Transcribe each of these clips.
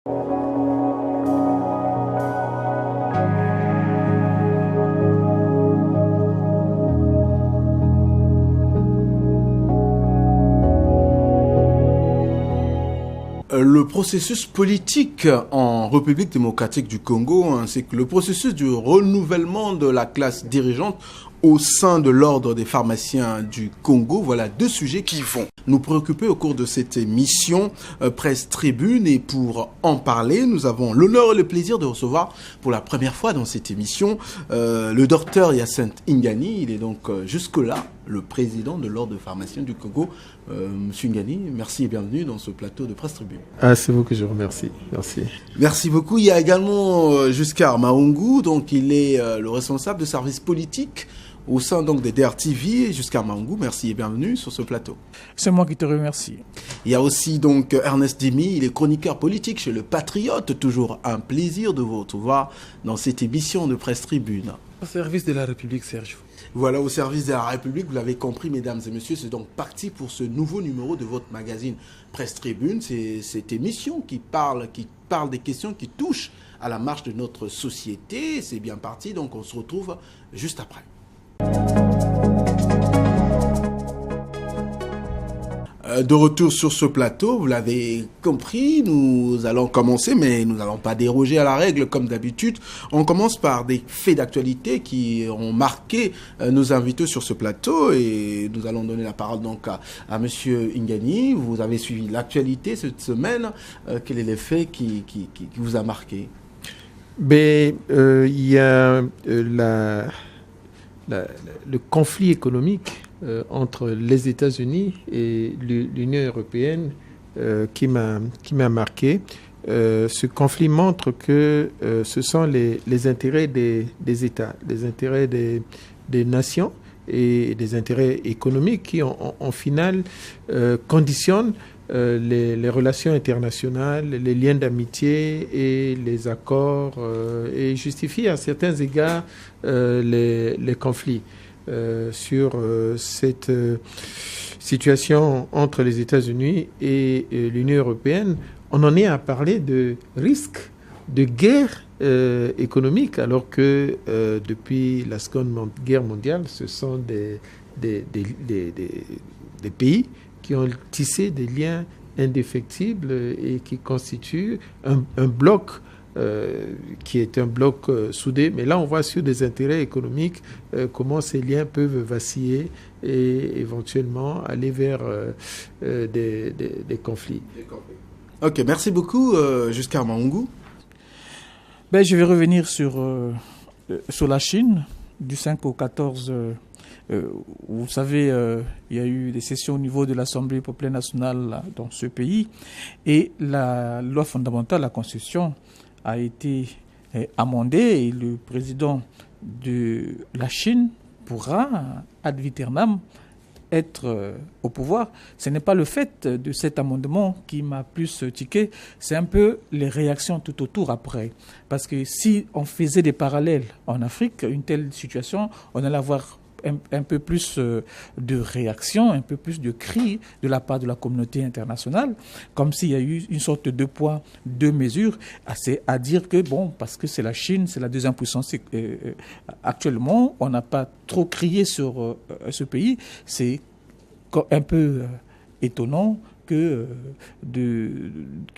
Le processus politique en République démocratique du Congo, ainsi que le processus du renouvellement de la classe dirigeante au sein de l'ordre des pharmaciens du Congo, voilà deux sujets qui vont nous préoccuper au cours de cette émission Presse Tribune. Et pour en parler, nous avons l'honneur et le plaisir de recevoir pour la première fois dans cette émission le docteur Hyacinthe Ingani. Il est donc jusque-là le président de l'ordre des pharmaciens du Congo. Monsieur Ingani, merci et bienvenue dans ce plateau de Presse Tribune. Ah, c'est vous que je remercie. Merci. Merci beaucoup. Il y a également Giscard Mahongou, donc il est le responsable de service politique au sein donc des DRTV. Giscard Mahongou, merci et bienvenue sur ce plateau. C'est moi qui te remercie. Il y a aussi donc Ernest Dimi, il est chroniqueur politique chez Le Patriote. Toujours un plaisir de vous retrouver dans cette émission de Presse Tribune. Au service de la République, Serge. Voilà, au service de la République, vous l'avez compris, mesdames et messieurs, c'est donc parti pour ce nouveau numéro de votre magazine Presse Tribune. C'est cette émission qui parle des questions qui touchent à la marche de notre société. C'est bien parti, donc on se retrouve juste après. De retour sur ce plateau, vous l'avez compris, nous allons commencer, mais nous n'allons pas déroger à la règle comme d'habitude. On commence par des faits d'actualité qui ont marqué nos invités sur ce plateau, et nous allons donner la parole donc à Monsieur Ingani. Vous avez suivi l'actualité cette semaine. Quel est le fait qui vous a marqué? Il y a le conflit économique entre les États-Unis et l'Union européenne qui m'a marqué. Ce conflit montre que ce sont les intérêts des États, les intérêts des nations et des intérêts économiques qui, en final, conditionnent les relations internationales, les liens d'amitié et les accords et justifient à certains égards les conflits. Sur cette situation entre les États-Unis et l'Union européenne, on en est à parler de risque de guerre économique, alors que depuis la Seconde Guerre mondiale, ce sont des pays qui ont tissé des liens indéfectibles et qui constituent un bloc qui est un bloc soudé. Mais là, on voit sur des intérêts économiques comment ces liens peuvent vaciller et éventuellement aller vers des conflits. Ok, merci beaucoup, Giscard Mahongou. Je vais revenir sur la Chine, du 5 au 14. Vous savez, il y a eu des sessions au niveau de l'Assemblée populaire nationale dans ce pays, et la loi fondamentale, la Constitution, a été amendée, et le président de la Chine pourra, ad vieternam, être au pouvoir. Ce n'est pas le fait de cet amendement qui m'a plus tiqué, c'est un peu les réactions tout autour après. Parce que si on faisait des parallèles en Afrique, une telle situation, on allait avoir un peu plus de réactions, un peu plus de cris de la part de la communauté internationale, comme s'il y a eu une sorte de 2 poids, 2 mesures, à dire que, parce que c'est la Chine, c'est la deuxième puissance actuellement, on n'a pas trop crié sur ce pays. C'est un peu étonnant qu'il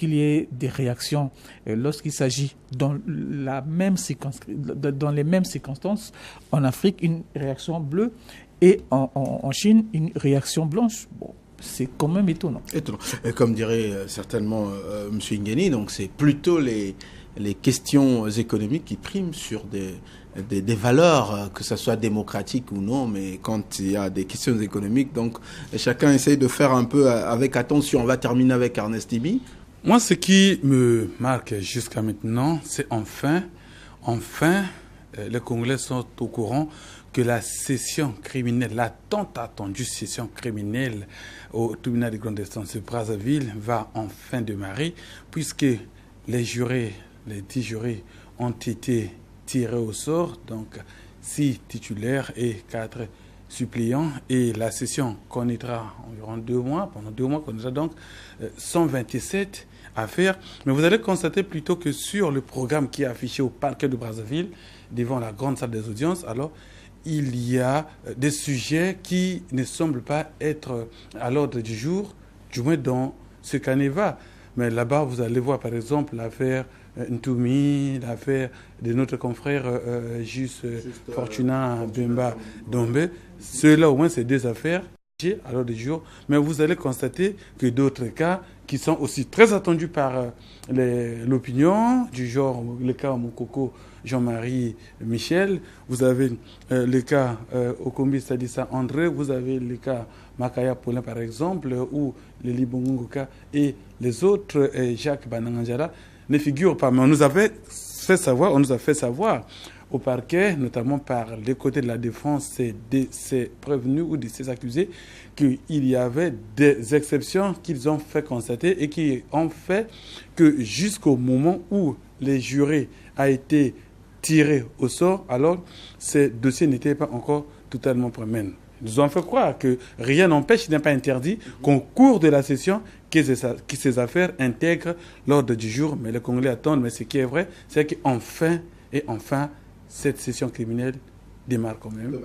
y ait des réactions lorsqu'il s'agit dans les mêmes circonstances en Afrique, une réaction bleue, et en Chine une réaction blanche. C'est quand même étonnant. Et comme dirait certainement M. Ingani, donc c'est plutôt les questions économiques qui priment sur des valeurs, que ce soit démocratique ou non, mais quand il y a des questions économiques, donc chacun essaye de faire un peu avec attention. On va terminer avec Ernest Dimi. Moi, ce qui me marque jusqu'à maintenant, c'est enfin, les Congolais sont au courant que la session criminelle, la tant attendue session criminelle au tribunal de grande instance de Brazzaville va enfin démarrer, puisque les 10 jurés ont été tirés au sort, donc 6 titulaires et 4 suppléants, et la session connaîtra environ 2 mois. Pendant 2 mois, connaîtra donc 127 à faire. Mais vous allez constater plutôt que sur le programme qui est affiché au parquet de Brazzaville, devant la grande salle des audiences, alors il y a des sujets qui ne semblent pas être à l'ordre du jour, du moins dans ce canevas. Mais là-bas, vous allez voir par exemple l'affaire Ntoumi, l'affaire de notre confrère Juste Fortuna Bemba Dombe. Ceux-là, au moins, c'est deux affaires à l'ordre du jour. Mais vous allez constater que d'autres cas qui sont aussi très attendus par l'opinion, du genre le cas Moukoko Jean-Marie Michel, vous avez le cas Okombi Sadissa André, vous avez le cas Makaya Paulin par exemple, ou les Libongoka et les autres, Jacques Bananganjara, ne figurent pas. Mais on nous a fait savoir au parquet, notamment par les côtés de la défense de ces prévenus ou de ces accusés, qu'il y avait des exceptions qu'ils ont fait constater et qui ont fait que jusqu'au moment où les jurés a été tiré au sort, alors ces dossiers n'étaient pas encore totalement prêts. Ils nous ont fait croire que rien n'empêche, il n'est pas interdit qu'au cours de la session, que ces affaires intègrent l'ordre du jour. Mais les Congolais attendent. Mais ce qui est vrai, c'est qu'enfin, cette session criminelle démarre quand même.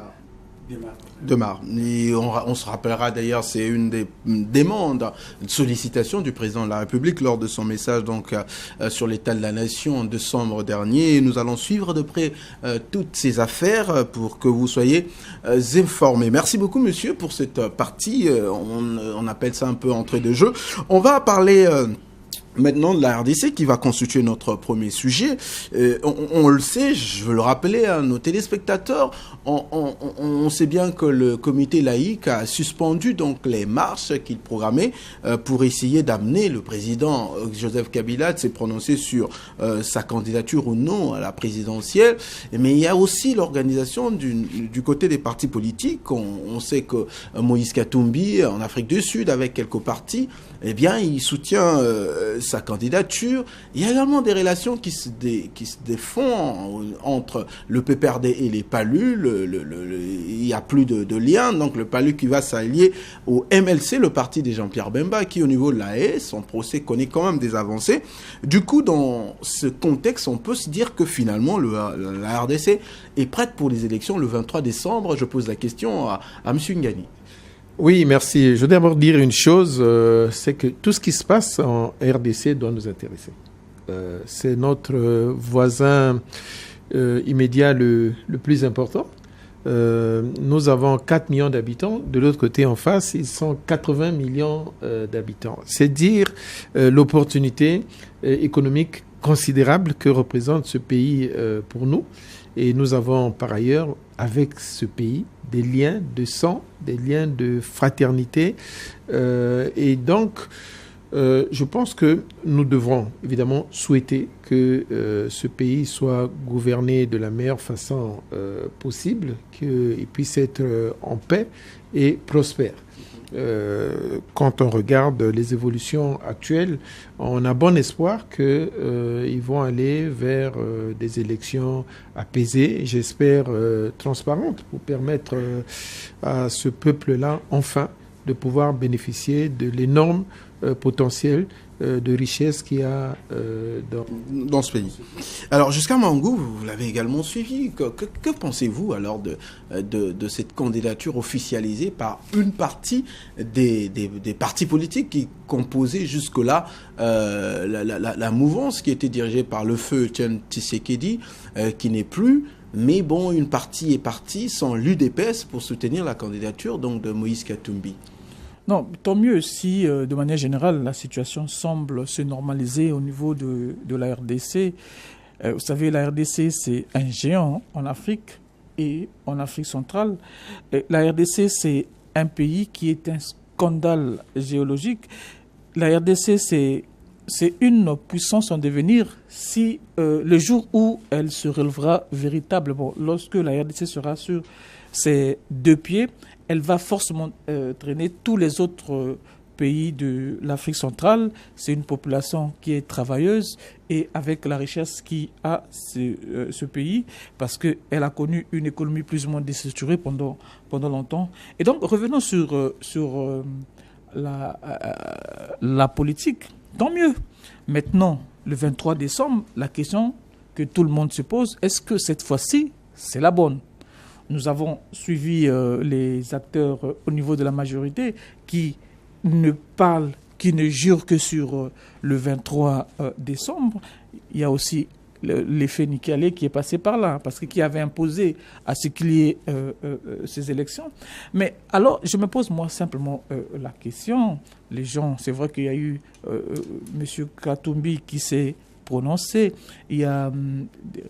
Démarre. Et on se rappellera d'ailleurs, c'est une des demandes, une sollicitation du président de la République lors de son message donc sur l'état de la nation en décembre dernier. Et nous allons suivre de près toutes ces affaires pour que vous soyez informés. Merci beaucoup, monsieur, pour cette partie. On appelle ça un peu entrée de jeu. On va parler maintenant de la RDC qui va constituer notre premier sujet. On le sait, je veux le rappeler à nos téléspectateurs, on sait bien que le comité laïque a suspendu donc les marches qu'il programmait pour essayer d'amener le président Joseph Kabila de se prononcer sur sa candidature ou non à la présidentielle. Mais il y a aussi l'organisation du côté des partis politiques. On sait que Moïse Katumbi en Afrique du Sud avec quelques partis, eh bien, il soutient sa candidature. Il y a également des relations qui se défont entre le PPRD et les PALU. Il n'y a plus de lien. Donc, le PALU qui va s'allier au MLC, le parti de Jean-Pierre Bemba, qui, au niveau de la haie, son procès connaît quand même des avancées. Du coup, dans ce contexte, on peut se dire que finalement, la RDC est prête pour les élections le 23 décembre. Je pose la question à M. Ngani. Oui, merci. Je veux d'abord dire une chose, c'est que tout ce qui se passe en RDC doit nous intéresser. C'est notre voisin immédiat le plus important. Nous avons 4 millions d'habitants. De l'autre côté, en face, ils sont 80 millions d'habitants. C'est dire l'opportunité économique considérable que représente ce pays pour nous. Et nous avons par ailleurs, avec ce pays, des liens de sang, des liens de fraternité. Et donc, je pense que nous devrons évidemment souhaiter que ce pays soit gouverné de la meilleure façon possible, qu'il puisse être en paix et prospère. Quand on regarde les évolutions actuelles, on a bon espoir qu'ils vont aller vers des élections apaisées, j'espère transparentes, pour permettre à ce peuple-là, enfin, de pouvoir bénéficier de l'énorme potentiel de richesse qu'il y a dans ce pays. Alors, jusqu'à Mangou, vous l'avez également suivi. Que pensez-vous alors de cette candidature officialisée par une partie des partis politiques qui composaient jusque-là la mouvance qui était dirigée par le feu Etienne Tshisekedi, qui n'est plus. Mais bon, une partie est partie sans l'UDPS pour soutenir la candidature donc, de Moïse Katumbi. Non, tant mieux si, de manière générale, la situation semble se normaliser au niveau de la RDC. Vous savez, la RDC, c'est un géant en Afrique et en Afrique centrale. La RDC, c'est un pays qui est un scandale géologique. La RDC, c'est une puissance en devenir si le jour où elle se relèvera véritablement, lorsque la RDC sera sur ses deux pieds, elle va forcément traîner tous les autres pays de l'Afrique centrale. C'est une population qui est travailleuse et avec la richesse qui a ce pays, parce qu'elle a connu une économie plus ou moins déstructurée pendant longtemps. Et donc, revenons sur la politique tant mieux. Maintenant, le 23 décembre, la question que tout le monde se pose, est-ce que cette fois-ci, c'est la bonne? Nous avons suivi les acteurs au niveau de la majorité qui ne parlent, qui ne jurent que sur le 23 décembre. Il y a aussi l'effet Nikalé qui est passé par là, parce que qui avait imposé à ce qu'il y ait ces élections. Mais alors, je me pose moi simplement la question. Les gens, c'est vrai qu'il y a eu M. Katumbi qui s'est prononcé, il y a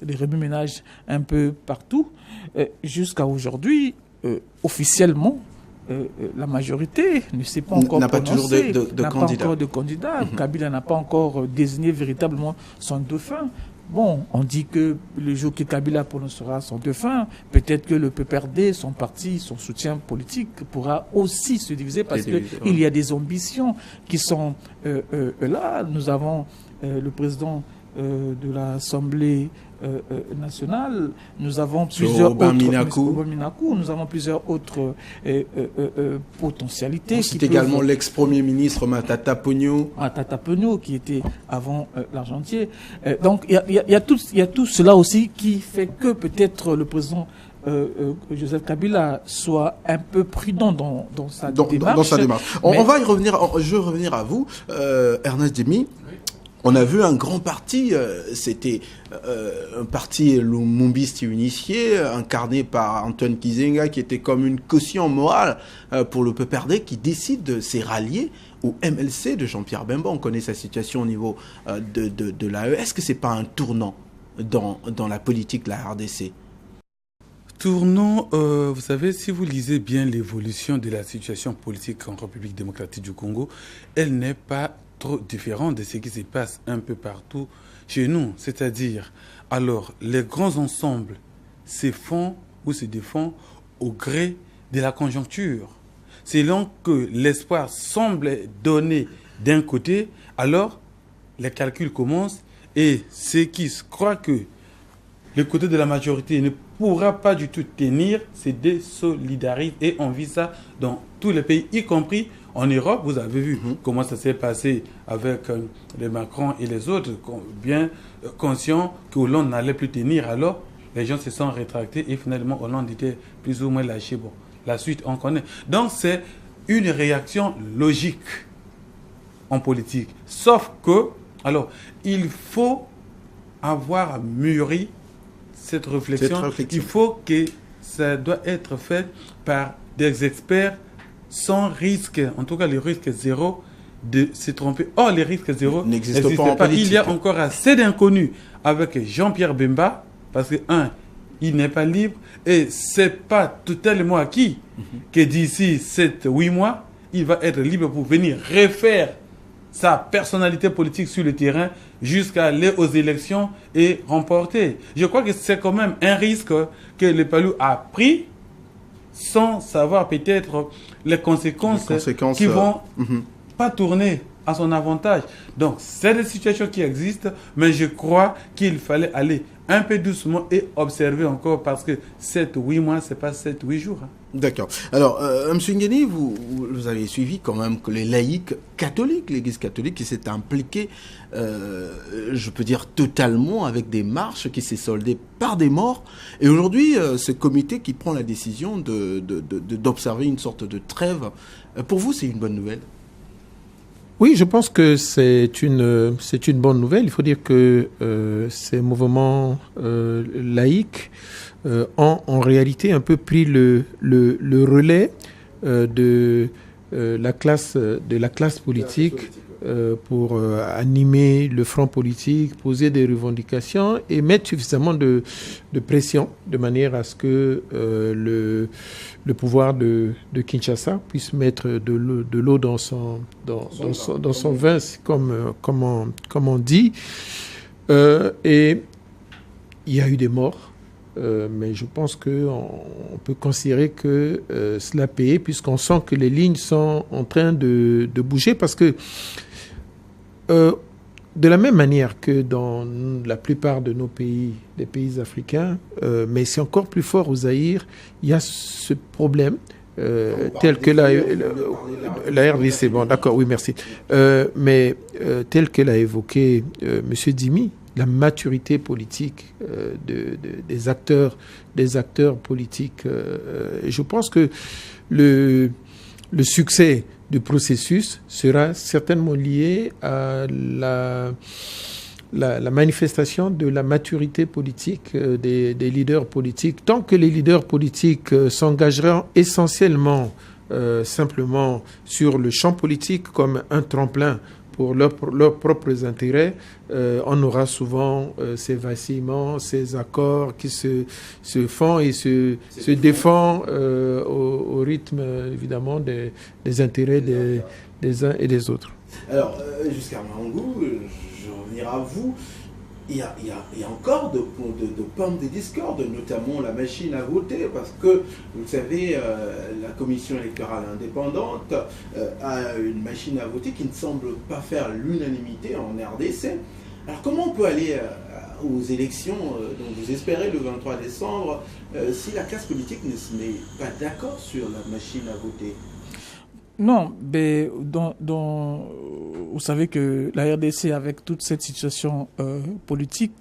des remue-ménages un peu partout. Jusqu'à aujourd'hui, officiellement, la majorité ne s'est pas encore n'a pas toujours prononcée, de n'a candidat. pas encore de candidat. Kabila n'a pas encore désigné véritablement son dauphin. Bon, on dit que le jour que Kabila prononcera son dauphin, peut-être que le PPRD, son parti, son soutien politique pourra aussi se diviser parce qu'il y a des ambitions qui sont là. Nous avons le président de l'Assemblée nationale, nous avons plusieurs autres, nous avons plusieurs autres potentialités. C'est également l'ex-premier ministre Matata Ponyo. Matata Ponyo qui était avant l'Argentier. Donc il y a tout cela aussi qui fait que peut-être le président Joseph Kabila soit un peu prudent dans sa démarche. Dans sa démarche. On va y revenir. Je vais revenir à vous, Ernest Djimi. On a vu un grand parti, c'était un parti lumumbiste unifié, incarné par Antoine Kizenga, qui était comme une caution morale pour le PPRD, qui décide de s'y rallier au MLC de Jean-Pierre Bemba. On connaît sa situation au niveau de l'AE. Est-ce que c'est pas un tournant dans la politique de la RDC? Tournant, vous savez, si vous lisez bien l'évolution de la situation politique en République démocratique du Congo, elle n'est pas trop différent de ce qui se passe un peu partout chez nous. C'est-à-dire, alors, les grands ensembles se font ou se défendent au gré de la conjoncture. Selon que l'espoir semble donner d'un côté, alors les calculs commencent et ceux qui croient que le côté de la majorité ne pourra pas du tout tenir, se désolidarisent et on vit ça dans tous les pays, y compris en Europe. Vous avez vu comment ça s'est passé avec les Macron et les autres, bien conscients que Hollande n'allait plus tenir. Alors, les gens se sont rétractés et finalement, Hollande était plus ou moins lâché. Bon, la suite, on connaît. Donc, c'est une réaction logique en politique. Sauf que, alors, il faut avoir mûri cette réflexion. Il faut que ça doit être fait par des experts sans risque, en tout cas le risque zéro de se tromper. Or, les risques zéro n'existent pas en politique. Il y a encore assez d'inconnus avec Jean-Pierre Bemba, parce que, il n'est pas libre, et c'est pas totalement acquis que d'ici 7-8 mois, il va être libre pour venir refaire sa personnalité politique sur le terrain jusqu'à aller aux élections et remporter. Je crois que c'est quand même un risque que le Palou a pris sans savoir peut-être les conséquences qui vont pas tourner à son avantage. Donc, c'est des situations qui existent, mais je crois qu'il fallait aller un peu doucement et observer encore parce que 7-8 mois, c'est pas 7-8 jours. D'accord. Alors, M. Ngueni, vous avez suivi quand même que les laïcs catholiques, l'Église catholique qui s'est impliquée, je peux dire totalement, avec des marches qui s'est soldées par des morts. Et aujourd'hui, ce comité qui prend la décision d'observer une sorte de trêve, pour vous, c'est une bonne nouvelle? Oui, je pense que c'est une bonne nouvelle. Il faut dire que ces mouvements laïques ont en réalité un peu pris le relais de la classe politique pour animer le front politique, poser des revendications et mettre suffisamment de pression de manière à ce que le pouvoir de Kinshasa puisse mettre de l'eau dans son vin, comme on dit. Et il y a eu des morts. Mais je pense qu'on peut considérer que cela a payé puisqu'on sent que les lignes sont en train de bouger parce que de la même manière que dans la plupart de nos pays, les pays africains, mais c'est encore plus fort au Zaïre, il y a ce problème telle que la RDC, bon d'accord, oui merci, mais telle qu'elle a évoqué Monsieur Dimi, la maturité politique des acteurs politiques. Je pense que le succès du processus sera certainement lié à la manifestation de la maturité politique des leaders politiques. Tant que les leaders politiques s'engageront essentiellement simplement sur le champ politique comme un tremplin pour leurs propres intérêts, on aura souvent ces vacillements, ces accords qui se font et se défendent au rythme, évidemment, des intérêts des uns et des autres. Alors, jusqu'à Mangou, je vais revenir à vous. Il y a encore de pommes de discorde, notamment la machine à voter, parce que, vous savez, la commission électorale indépendante a une machine à voter qui ne semble pas faire l'unanimité en RDC. Alors comment on peut aller aux élections dont vous espérez le 23 décembre si la classe politique ne se met pas d'accord sur la machine à voter ? Non, mais vous savez que la RDC, avec toute cette situation politique,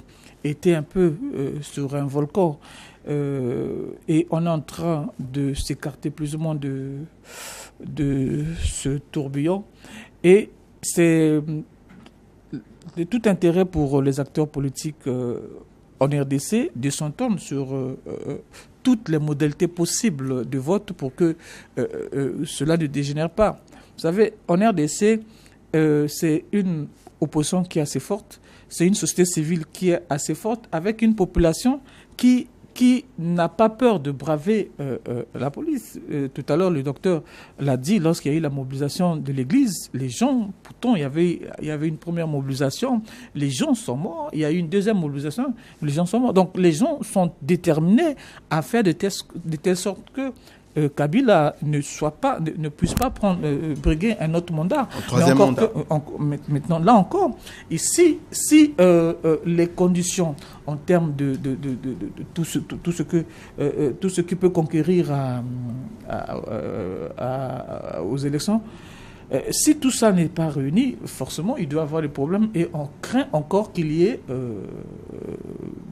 était un peu sur un volcan. Et on est en train de s'écarter plus ou moins de ce tourbillon. Et c'est de tout intérêt pour les acteurs politiques en RDC de s'entendre sur toutes les modalités possibles de vote pour que cela ne dégénère pas. Vous savez, en RDC, c'est une opposition qui est assez forte, c'est une société civile qui est assez forte, avec une population qui n'a pas peur de braver la police. Tout à l'heure, le docteur l'a dit, lorsqu'il y a eu la mobilisation de l'Église, les gens, pourtant, il y avait une première mobilisation, les gens sont morts, il y a eu une deuxième mobilisation, les gens sont morts. Donc, les gens sont déterminés à faire de telle sorte que Kabila ne puisse pas briguer un autre mandat. Troisième mandat. Maintenant, là encore, et si les conditions en termes de tout ce qui peut conquérir aux élections, si tout ça n'est pas réuni, forcément, il doit y avoir des problèmes et on craint encore qu'il y ait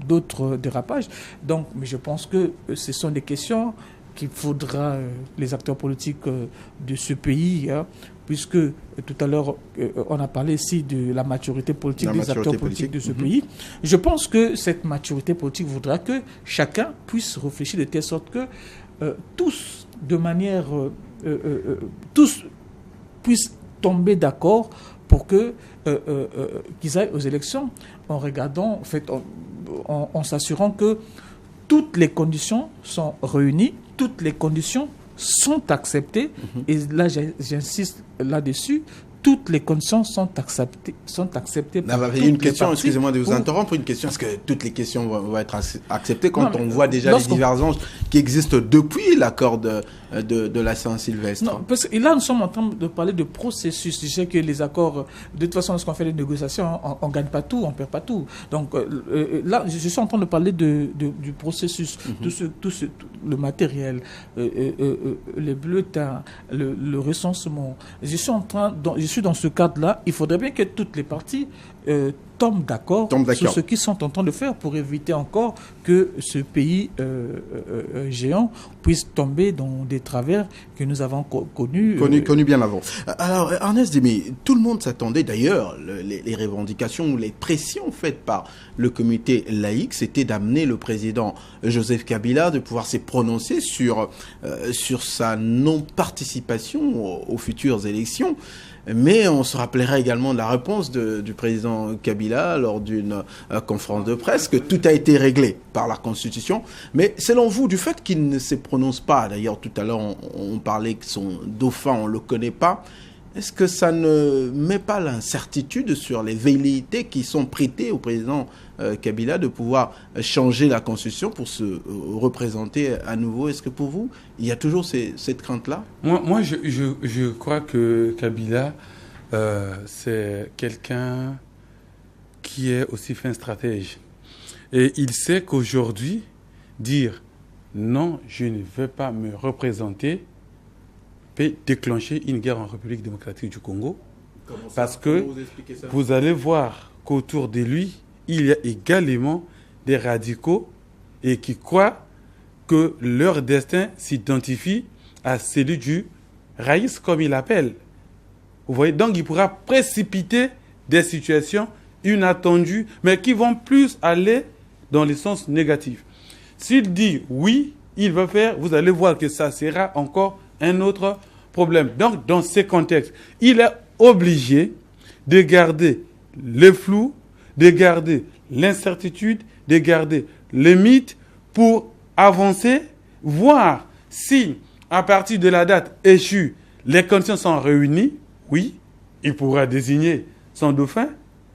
d'autres dérapages. Donc, mais je pense que ce sont des questions qu'il faudra, les acteurs politiques de ce pays, puisque tout à l'heure, on a parlé ici de la maturité politique des acteurs politiques de ce pays. Je pense que cette maturité politique voudra que chacun puisse réfléchir de telle sorte que tous, de manière... tous puissent tomber d'accord pour que qu'ils aillent aux élections en regardant, en fait, en s'assurant que toutes les conditions sont réunies, toutes les conditions sont acceptées, et là j'insiste là-dessus, toutes les conditions sont acceptées par toutes les parties. Une question, excusez-moi de vous interrompre, une question, est-ce que toutes les questions vont être acceptées quand on voit déjà les divergences qui existent depuis l'accord de la Saint-Sylvestre? Non, parce que là, nous sommes en train de parler de processus. Je sais que les accords, de toute façon, lorsqu'on fait des négociations, on ne gagne pas tout, on ne perd pas tout. Donc là, je suis en train de parler du processus, tout le matériel, les bulletins, le recensement. Je suis dans ce cadre-là. Il faudrait bien que toutes les parties tombent d'accord sur ce qu'ils sont en train de faire pour éviter encore que ce pays géant puisse tomber dans des travers que nous avons connus bien avant. Alors, Ernest Dimi, tout le monde s'attendait d'ailleurs, les revendications ou les pressions faites par le comité laïque, c'était d'amener le président Joseph Kabila de pouvoir se prononcer sur sa non-participation aux futures élections. Mais on se rappellera également de la réponse du président Kabila lors d'une conférence de presse que tout a été réglé par la Constitution. Mais selon vous, du fait qu'il ne se prononce pas, d'ailleurs tout à l'heure on parlait que son dauphin, on ne le connaît pas, est-ce que ça ne met pas l'incertitude sur les velléités qui sont prêtées au président Kabila de pouvoir changer la Constitution pour se représenter à nouveau? Est-ce que pour vous, il y a toujours cette crainte-là? Moi je crois que Kabila, c'est quelqu'un qui est aussi fin stratège. Et il sait qu'aujourd'hui, dire non, je ne veux pas me représenter, peut déclencher une guerre en République démocratique du Congo. Parce Comment que vous expliquez ça? vous allez voir qu'autour de lui, il y a également des radicaux et qui croient que leur destin s'identifie à celui du raïs, comme il l'appelle. Vous voyez, donc il pourra précipiter des situations inattendues, mais qui vont plus aller dans le sens négatif. S'il dit oui, il va faire, vous allez voir que ça sera encore un autre problème. Donc, dans ces contextes, il est obligé de garder le flou, de garder l'incertitude, de garder le mythe pour avancer, voir si, à partir de la date échue, les conditions sont réunies, oui, il pourra désigner son dauphin.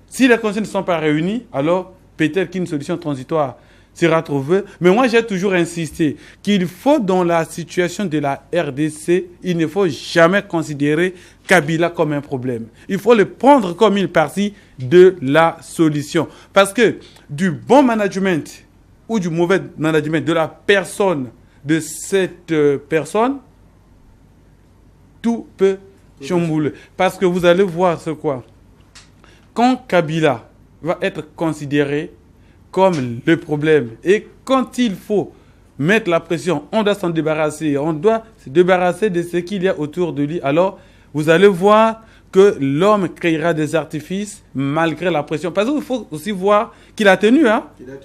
Si les conditions ne sont pas réunies, alors peut-être qu'une solution transitoire sera trouvée. Mais moi, j'ai toujours insisté qu'il faut, dans la situation de la RDC, il ne faut jamais considérer Kabila comme un problème. Il faut le prendre comme une partie de la solution. Parce que du bon management ou du mauvais management de la personne, de cette personne, tout peut chambouler. Parce que vous allez voir ce quoi. Quand Kabila va être considéré comme le problème et quand il faut mettre la pression, on doit s'en débarrasser, on doit se débarrasser de ce qu'il y a autour de lui, alors vous allez voir que l'homme créera des artifices malgré la pression. Parce qu'il faut aussi voir qu'il a tenu.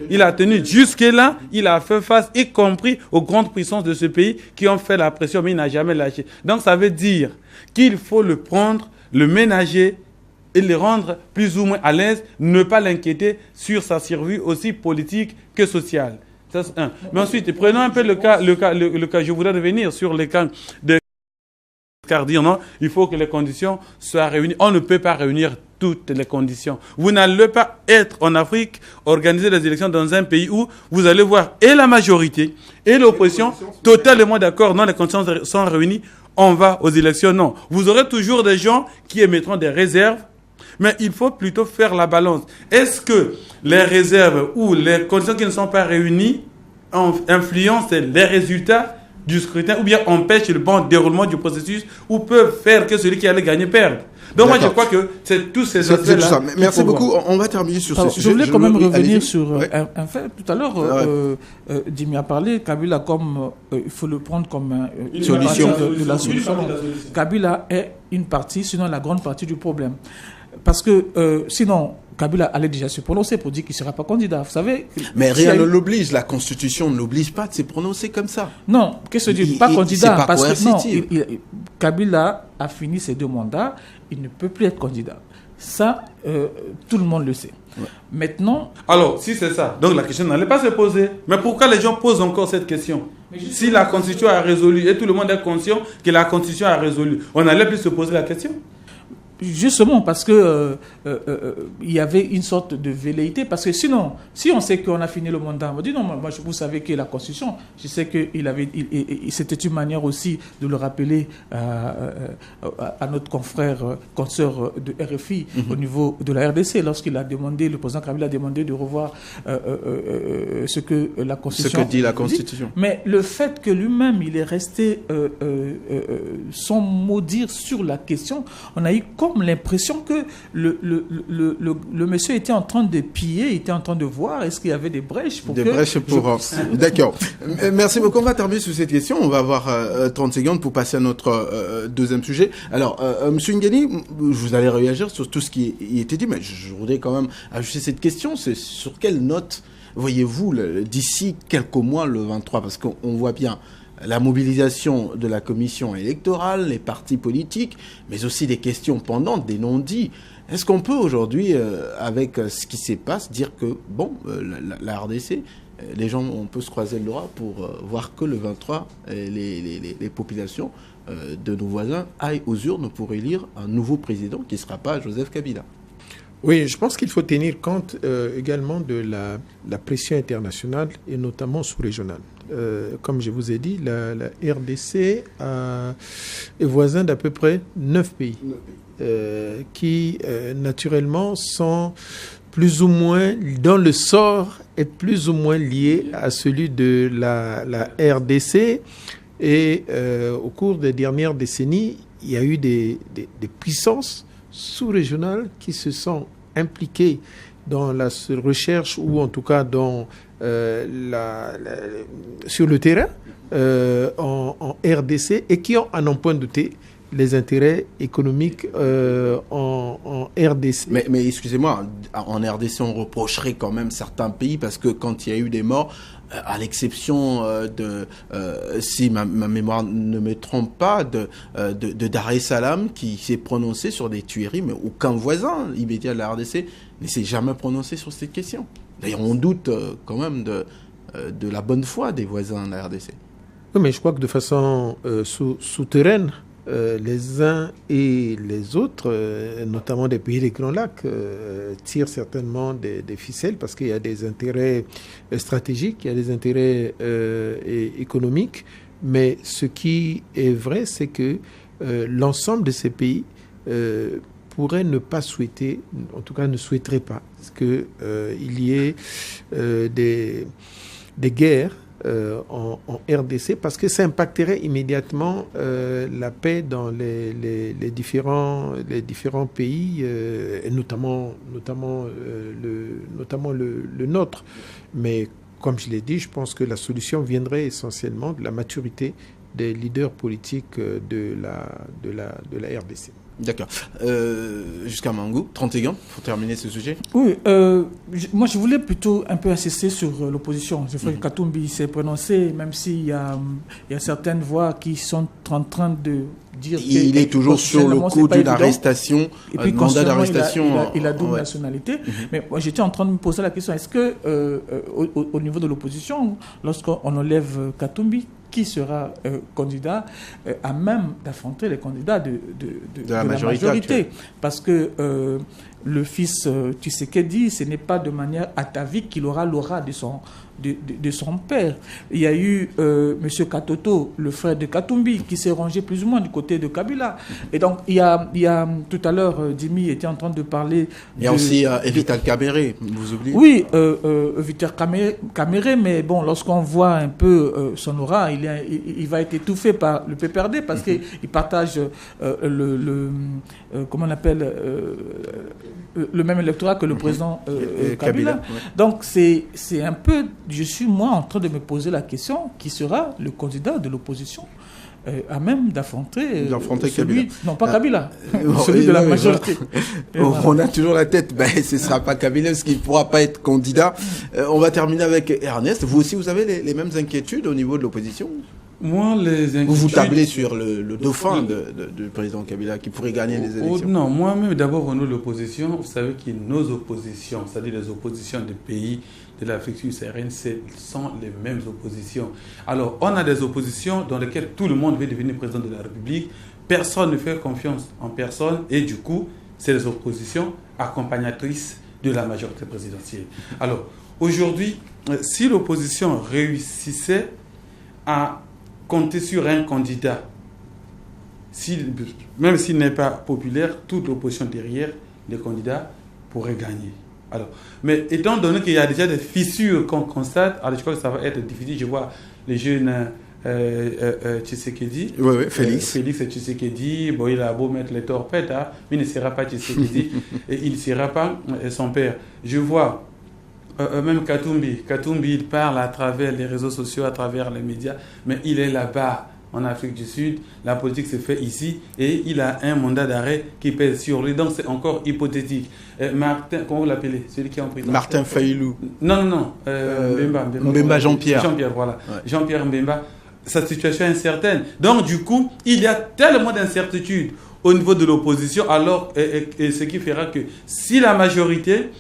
Il a tenu. Jusque-là, il a fait face, y compris aux grandes puissances de ce pays qui ont fait la pression, mais il n'a jamais lâché. Donc ça veut dire qu'il faut le prendre, le ménager et le rendre plus ou moins à l'aise, ne pas l'inquiéter sur sa survie aussi politique que sociale. Ça, c'est un. Mais ensuite, prenons un peu le cas, je voudrais revenir sur le cas de Cardir, non, il faut que les conditions soient réunies. On ne peut pas réunir toutes les conditions. Vous n'allez pas être en Afrique, organiser des élections dans un pays où vous allez voir et la majorité et l'opposition totalement d'accord. Non, les conditions sont réunies, on va aux élections. Non, vous aurez toujours des gens qui émettront des réserves, mais il faut plutôt faire la balance. Est-ce que les réserves ou les conditions qui ne sont pas réunies influencent les résultats du scrutin, ou bien empêche le bon déroulement du processus, ou peuvent faire que celui qui allait gagner perde. Donc moi je crois que c'est tous ces aspects-là. Merci beaucoup. On va terminer sur ce sujet. Je voulais quand même revenir sur un fait. Tout à l'heure, Jimmy a parlé, Kabila comme, il faut le prendre comme une solution de la solution. Kabila est une partie, sinon la grande partie du problème. Parce que sinon, Kabila allait déjà se prononcer pour dire qu'il ne sera pas candidat. Vous savez. Mais rien ne l'oblige. La Constitution ne l'oblige pas de se prononcer comme ça. Non, qu'est-ce que je dis? Pas candidat. Pas parce que non, Kabila a fini ses 2 mandats. Il ne peut plus être candidat. Ça, tout le monde le sait. Ouais. Maintenant. Alors, si c'est ça, donc la question n'allait pas se poser. Mais pourquoi les gens posent encore cette question? Si la Constitution a résolu et tout le monde est conscient que la Constitution a résolu, on n'allait plus se poser la question? Justement parce que il y avait une sorte de velléité, parce que sinon, si on sait qu'on a fini le mandat, on va dire non, moi vous savez que la Constitution, je sais que c'était une manière aussi de le rappeler à notre confrère, consoeur de RFI au niveau de la RDC, lorsqu'il a demandé, le président Kabila a demandé de revoir ce que la Constitution. Ce que dit la Constitution. Mais le fait que lui-même il est resté sans mot dire sur la question, on a eu comme l'impression que le monsieur était en train de piller, était en train de voir est-ce qu'il y avait des brèches pour D'accord. Merci beaucoup. On va terminer sur cette question. On va avoir 30 secondes pour passer à notre deuxième sujet. Alors, monsieur Ngani, vous allez réagir sur tout ce qui était dit, mais je voudrais quand même ajouter cette question. C'est sur quelle note voyez-vous d'ici quelques mois le 23? Parce qu'on voit bien la mobilisation de la commission électorale, les partis politiques, mais aussi des questions pendantes, des non-dits. Est-ce qu'on peut aujourd'hui, avec ce qui se passe, dire que, bon, la RDC, les gens, on peut se croiser le bras pour voir que le 23, les populations de nos voisins aillent aux urnes pour élire un nouveau président qui ne sera pas Joseph Kabila? Oui, je pense qu'il faut tenir compte également de la pression internationale et notamment sous-régionale. Comme je vous ai dit, la RDC est voisin d'à peu près 9 pays qui naturellement sont plus ou moins, dont le sort est plus ou moins lié à celui de la RDC. Et au cours des dernières décennies, il y a eu des puissances sous-régionales qui se sont impliquées dans la recherche ou en tout cas sur le terrain en RDC et qui en ont point douté les intérêts économiques en RDC. Mais excusez-moi, en RDC, on reprocherait quand même certains pays parce que quand il y a eu des morts, à l'exception si ma mémoire ne me trompe pas, de Dar es Salaam qui s'est prononcé sur des tueries, mais aucun voisin immédiat de la RDC ne s'est jamais prononcé sur cette question. D'ailleurs, on doute quand même de la bonne foi des voisins de la RDC. Oui, mais je crois que de façon souterraine, les uns et les autres, notamment des pays des Grands Lacs, tirent certainement des ficelles parce qu'il y a des intérêts stratégiques, il y a des intérêts économiques. Mais ce qui est vrai, c'est que l'ensemble de ces pays pourraient ne pas souhaiter, en tout cas ne souhaiteraient pas, qu'il y ait des guerres en RDC parce que ça impacterait immédiatement la paix dans les différents pays, et notamment le nôtre. Mais comme je l'ai dit, je pense que la solution viendrait essentiellement de la maturité des leaders politiques de la RDC. D'accord. Jusqu'à Mangou, 30 secondes pour terminer ce sujet. Oui, moi je voulais plutôt un peu insister sur l'opposition. Je crois que Katumbi s'est prononcé, même s'il y a certaines voix qui sont en train de dire qu'il est toujours sur le coup d'une arrestation, et puis mandat d'arrestation. Il a double nationalité. Mais moi j'étais en train de me poser la question, est-ce que au niveau de l'opposition, lorsqu'on enlève Katumbi, qui sera candidat à même d'affronter les candidats de la majorité. Parce que le fils Tshisekedi, ce n'est pas de manière atavique qu'il aura l'aura de son père. Il y a eu M. Katoto, le frère de Katumbi, qui s'est rangé plus ou moins du côté de Kabila. Et donc, il y a tout à l'heure, Dimi était en train de parler... Il y a aussi Vital Kamere, vous oubliez? Oui, Vital Kamere, mais bon, lorsqu'on voit un peu son aura, il va être étouffé par le PPRD parce qu'il partage comment on appelle... le même électorat que le président Kabila. Ouais. Donc, c'est un peu... Je suis, moi, en train de me poser la question, qui sera le candidat de l'opposition à même d'affronter Kabila. Non, pas Kabila, celui de la majorité. On a toujours la tête, ce ne sera pas Kabila, parce qu'il ne pourra pas être candidat. On va terminer avec Ernest. Vous aussi, vous avez les mêmes inquiétudes au niveau de l'opposition? Moi, les inquiétudes... Vous tablez sur le dauphin du président Kabila qui pourrait gagner les élections? Non, moi-même, d'abord, au nom de l'opposition, vous savez que nos oppositions, c'est-à-dire les oppositions des pays de l'Afrique subsaharienne, sont les mêmes oppositions. Alors, on a des oppositions dans lesquelles tout le monde veut devenir président de la République, personne ne fait confiance en personne, et du coup, c'est les oppositions accompagnatrices de la majorité présidentielle. Alors, aujourd'hui, si l'opposition réussissait à compter sur un candidat, même s'il n'est pas populaire, toute l'opposition derrière les candidats pourrait gagner. Alors, mais étant donné qu'il y a déjà des fissures qu'on constate, alors je crois que ça va être difficile. Je vois les jeunes Tshisekedi, Félix et Tshisekedi, bon, il a beau mettre les torpèdes, hein, mais il ne sera pas Tshisekedi et il ne sera pas son père. Je vois même Katumbi, il parle à travers les réseaux sociaux, à travers les médias, mais il est là-bas en Afrique du Sud, la politique se fait ici et il a un mandat d'arrêt qui pèse sur lui, donc c'est encore hypothétique. Martin, comment vous l'appelez, celui qui est en prison? Martin Fayulu. Non. Mbemba Jean-Pierre. Voilà. Ouais. Jean-Pierre Mbemba, sa situation est incertaine. Donc du coup, il y a tellement d'incertitudes au niveau de l'opposition, alors, et ce qui fera que si la majorité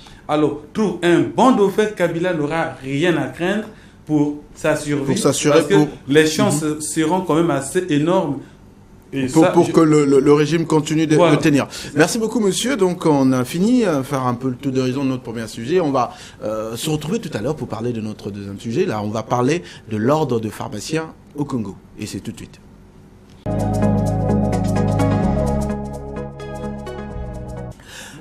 trouve un bon dauphin, Kabila n'aura rien à craindre pour sa survie, parce que les chances seront quand même assez énormes pour que le régime continue de tenir. Merci beaucoup, monsieur. Donc, on a fini de faire un peu le tour d'horizon de notre premier sujet. On va se retrouver tout à l'heure pour parler de notre deuxième sujet. Là, on va parler de l'ordre de pharmaciens au Congo. Et c'est tout de suite.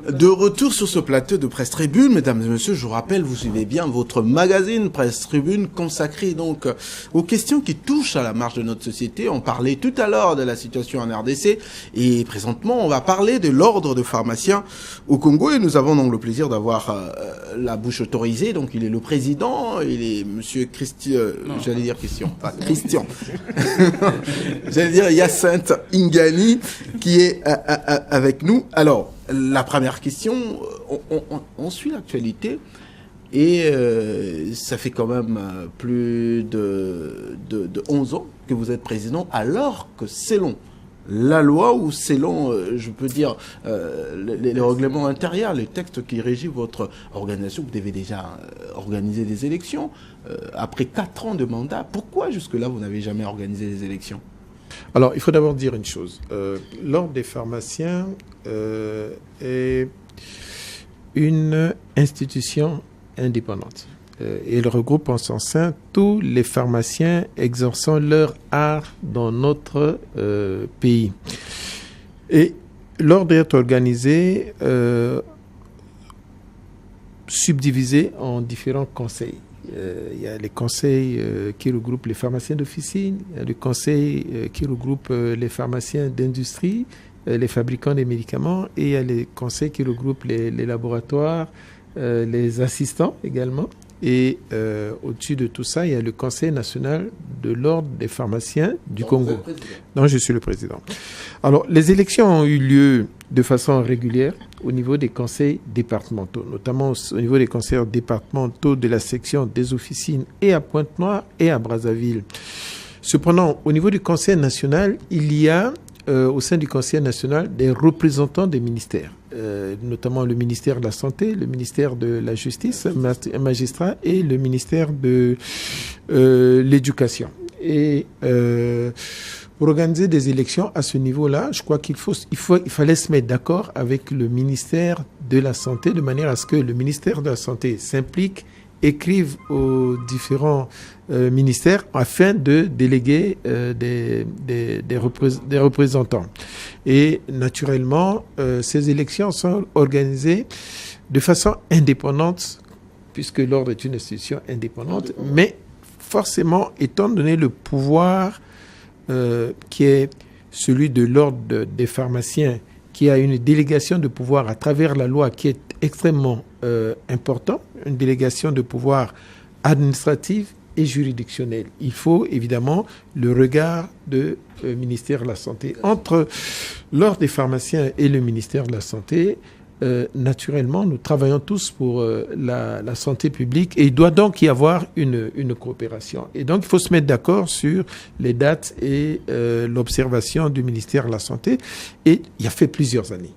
De retour sur ce plateau de Presse Tribune, mesdames et messieurs, je vous rappelle, vous suivez bien votre magazine Presse Tribune consacré donc aux questions qui touchent à la marche de notre société. On parlait tout à l'heure de la situation en RDC et présentement on va parler de l'ordre de pharmaciens au Congo et nous avons donc le plaisir d'avoir la bouche autorisée. Donc il est le président, il est monsieur Christian, Christian. J'allais dire Hyacinthe Ingani qui est avec nous. Alors, la première question, on suit l'actualité et ça fait quand même plus de 11 ans que vous êtes président, alors que selon la loi ou selon, je peux dire, les règlements intérieurs, les textes qui régissent votre organisation, vous devez déjà organiser des élections. Après 4 ans de mandat, pourquoi jusque-là vous n'avez jamais organisé des élections ? Alors, il faut d'abord dire une chose. L'Ordre des pharmaciens est une institution indépendante. Il regroupe en son sein tous les pharmaciens exerçant leur art dans notre pays. Et l'Ordre est organisé, subdivisé en différents conseils. Il y a les conseils qui regroupent les pharmaciens d'officine, il y a le conseil qui regroupe les pharmaciens d'industrie, les fabricants des médicaments, et il y a les conseils qui regroupent les laboratoires, les assistants également. Et au-dessus de tout ça, il y a le Conseil national de l'Ordre des pharmaciens du Congo. Non, je suis le président. Alors, les élections ont eu lieu de façon régulière au niveau des conseils départementaux, notamment au niveau des conseils départementaux de la section des officines et à Pointe-Noire et à Brazzaville. Cependant, au niveau du Conseil national, il y a au sein du Conseil national des représentants des ministères, notamment le ministère de la Santé, le ministère de la Justice, magistrat, et le ministère de l'Éducation. Et pour organiser des élections à ce niveau-là, je crois qu'il fallait se mettre d'accord avec le ministère de la Santé de manière à ce que le ministère de la Santé s'implique, écrive aux différents ministères afin de déléguer des représentants. Et naturellement, ces élections sont organisées de façon indépendante, puisque l'ordre est une institution indépendante, mais forcément, étant donné le pouvoir qui est celui de l'ordre des pharmaciens, qui a une délégation de pouvoir à travers la loi qui est extrêmement important, une délégation de pouvoir administrative et juridictionnelle. Il faut évidemment le regard du ministère de la Santé. Entre l'ordre des pharmaciens et le ministère de la Santé, naturellement, nous travaillons tous pour la santé publique et il doit donc y avoir une coopération. Et donc, il faut se mettre d'accord sur les dates et l'observation du ministère de la Santé. Et il y a fait plusieurs années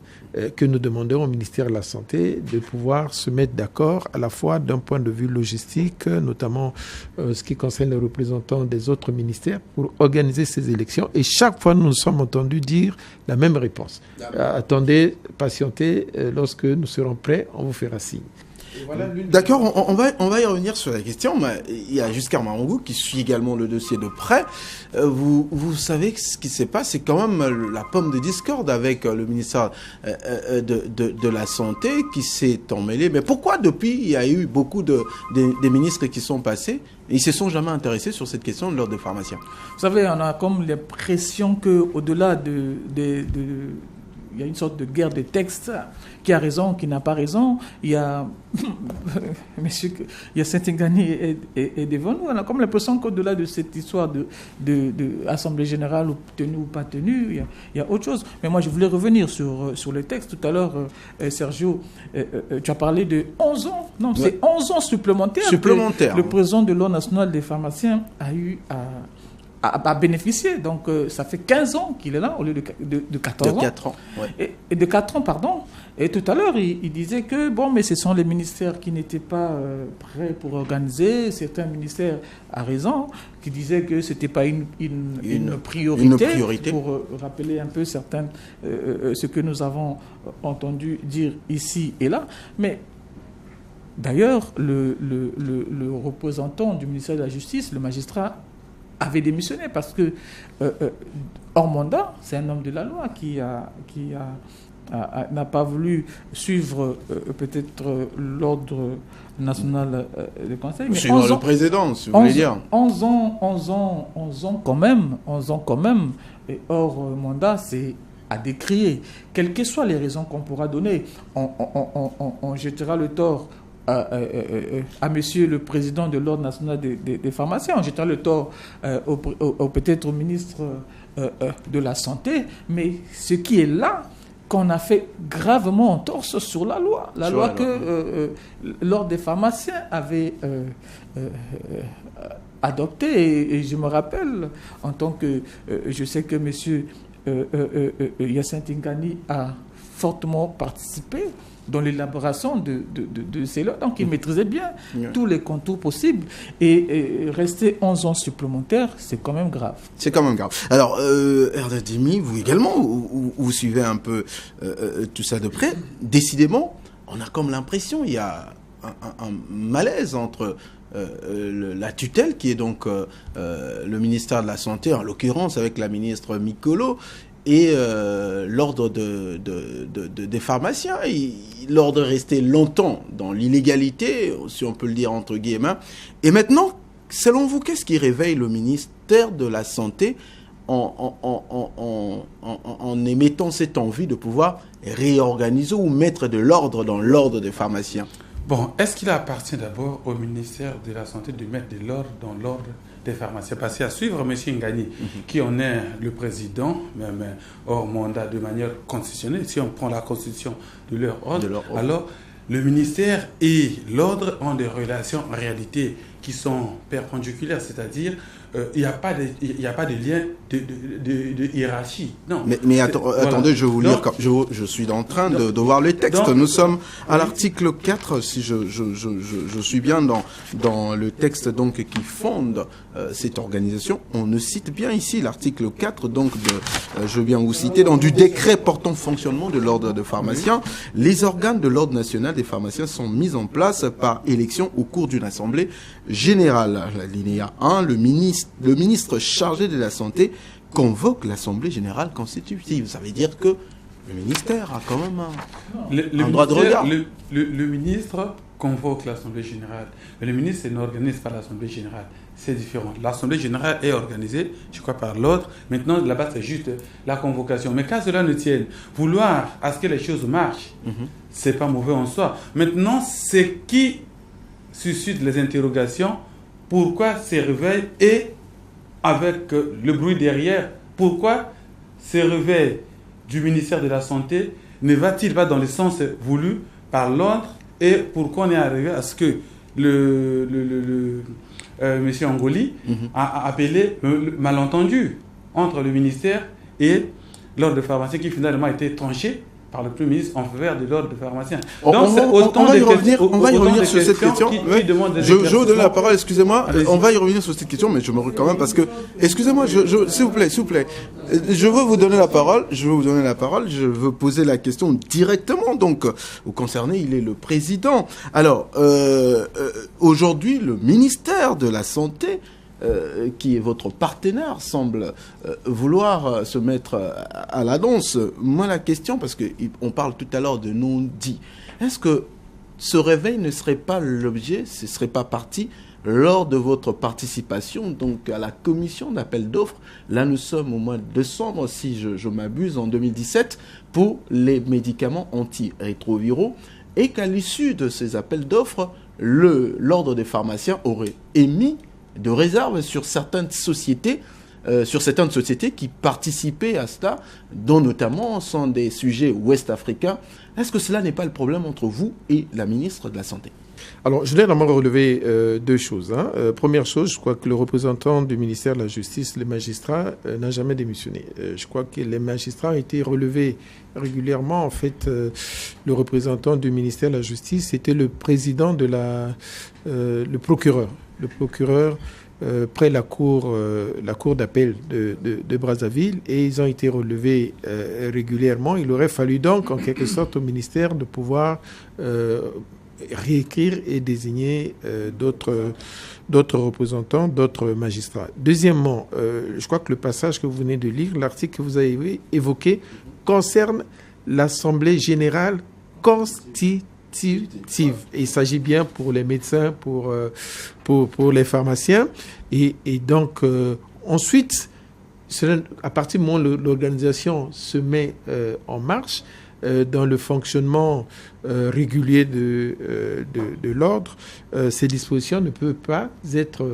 que nous demandons au ministère de la Santé de pouvoir se mettre d'accord à la fois d'un point de vue logistique, notamment ce qui concerne les représentants des autres ministères, pour organiser ces élections. Et chaque fois, nous nous sommes entendus dire la même réponse. Attendez, patientez, lorsque nous serons prêts, on vous fera signe. Voilà, d'accord, on va y revenir sur la question, mais il y a Giscard Marongou qui suit également le dossier de près. Vous savez que ce qui se passe, c'est quand même la pomme de discorde avec le ministère de la Santé qui s'est emmêlé. Mais pourquoi depuis, il y a eu beaucoup des ministres qui sont passés, ils ne se sont jamais intéressés sur cette question de l'ordre des pharmaciens? Vous savez, on a comme l'impression qu'au-delà il y a une sorte de guerre de textes, qui a raison, qui n'a pas raison. Il y a monsieur, il y a Saint-Ingani est devant nous. On a comme l'impression qu'au-delà de cette histoire de assemblée générale tenue ou pas tenue, il y a autre chose. Mais moi, je voulais revenir sur le texte. Tout à l'heure, Sergio, tu as parlé de 11 ans. Non, ouais. C'est 11 ans supplémentaires. Le président de l'Ordre national des pharmaciens a eu à bénéficier. Donc, ça fait 15 ans qu'il est là, au lieu de 14 ans. De 4 ans, ouais. Et de 4 ans, pardon. Et tout à l'heure, il disait que, bon, mais ce sont les ministères qui n'étaient pas prêts pour organiser. Certains ministères, à raison, qui disaient que ce n'était pas une priorité. Pour rappeler un peu ce que nous avons entendu dire ici et là. Mais d'ailleurs, le représentant du ministère de la Justice, le magistrat, avait démissionné parce que hors mandat, c'est un homme de la loi qui a n'a pas voulu suivre peut-être l'ordre national du Conseil. Mais suivre le président, si vous voulez dire. 11 ans quand même, et hors mandat, c'est à décrier. Quelles que soient les raisons qu'on pourra donner, on jettera le tort à monsieur le président de l'Ordre national des pharmaciens, on jettera le tort peut-être au ministre de la Santé, mais ce qui est là, qu'on a fait gravement entorse sur la loi. La loi que l'Ordre des pharmaciens avait adoptée. Et je me rappelle, en tant que... je sais que monsieur Hyacinthe Ngani a fortement participé dans l'élaboration de ces lois. Donc, il maîtrisait bien tous les contours possibles. Et rester 11 ans supplémentaires, c'est quand même grave. C'est quand même grave. Alors, Erdal Djimi, vous également, vous suivez un peu tout ça de près. Décidément, on a comme l'impression il y a un malaise entre la tutelle, qui est donc le ministère de la Santé, en l'occurrence avec la ministre Mikolo, et l'ordre des pharmaciens. L'ordre est resté longtemps dans l'illégalité, si on peut le dire entre guillemets. Et maintenant, selon vous, qu'est-ce qui réveille le ministère de la Santé en émettant cette envie de pouvoir réorganiser ou mettre de l'ordre dans l'ordre des pharmaciens? Bon, est-ce qu'il appartient d'abord au ministère de la Santé de mettre de l'ordre dans l'ordre des pharmaciens? Parce qu'à suivre M. Ngani, qui en est le président, même hors mandat de manière constitutionnelle, si on prend la constitution de leur ordre, alors le ministère et l'ordre ont des relations en réalité qui sont perpendiculaires, c'est-à-dire il n'y a pas de lien de hiérarchie. Non. Mais attendez, je vais vous lire. Je suis en train de voir les textes. Nous sommes à l'article 4, si je suis bien dans le texte donc qui fonde cette organisation. On ne cite bien ici l'article 4, donc je viens vous citer, dans du décret portant fonctionnement de l'ordre des pharmaciens. Les organes de l'ordre national des pharmaciens sont mis en place par élection au cours d'une assemblée générale. L'alinéa 1, le ministre chargé de la Santé convoque l'Assemblée générale constitutive. Ça veut dire que le ministère a quand même un droit de regard. Le ministre convoque l'Assemblée générale. Mais le ministre n'organise pas l'Assemblée générale. C'est différent. L'Assemblée générale est organisée, je crois, par l'ordre. Maintenant, là-bas, c'est juste la convocation. Mais qu'à cela ne tienne, vouloir à ce que les choses marchent, c'est pas mauvais en soi. Maintenant, c'est qui suscite les interrogations. Pourquoi ces réveils et avec le bruit derrière, pourquoi ces réveils du ministère de la Santé ne va-t-il pas dans le sens voulu par l'ordre et pourquoi on est arrivé à ce que M. Angoli a appelé malentendu entre le ministère et l'ordre de pharmaciens qui finalement a été tranché par le Premier ministre en faveur de l'ordre de pharmaciens. Donc, on va y revenir sur cette question. Je vous donne la parole, excusez-moi. On va y revenir sur cette question, mais je me rends quand même parce que, excusez-moi, s'il vous plaît. Je veux vous donner la parole. Je veux poser la question directement. Donc, vous concernez, il est le président. Alors, aujourd'hui, le ministère de la Santé, qui est votre partenaire, semble vouloir se mettre à la danse. Moi, la question, parce qu'on parle tout à l'heure de non-dit, est-ce que ce réveil ne serait pas l'objet, ce ne serait pas parti lors de votre participation donc à la commission d'appel d'offres? Là, nous sommes au mois de décembre, si je m'abuse, en 2017, pour les médicaments antirétroviraux, et qu'à l'issue de ces appels d'offres, l'ordre des pharmaciens aurait émis de réserve sur certaines sociétés qui participaient à cela, dont notamment sont des sujets ouest-africains. Est-ce que cela n'est pas le problème entre vous et la ministre de la Santé? Alors, je voulais d'abord relever deux choses. Première chose, je crois que le représentant du ministère de la Justice, les magistrats, n'a jamais démissionné. Je crois que les magistrats ont été relevés régulièrement. En fait, le représentant du ministère de la Justice, c'était le président de le procureur. Le procureur près la cour d'appel de Brazzaville, et ils ont été relevés régulièrement. Il aurait fallu donc, en quelque sorte, au ministère de pouvoir réécrire et désigner d'autres représentants, d'autres magistrats. Deuxièmement, je crois que le passage que vous venez de lire, l'article que vous avez évoqué, concerne l'Assemblée générale constitutive. Et il s'agit bien pour les médecins, pour les pharmaciens. Et donc, ensuite, à partir du moment où l'organisation se met en marche, dans le fonctionnement régulier de l'ordre, ces dispositions ne peuvent pas être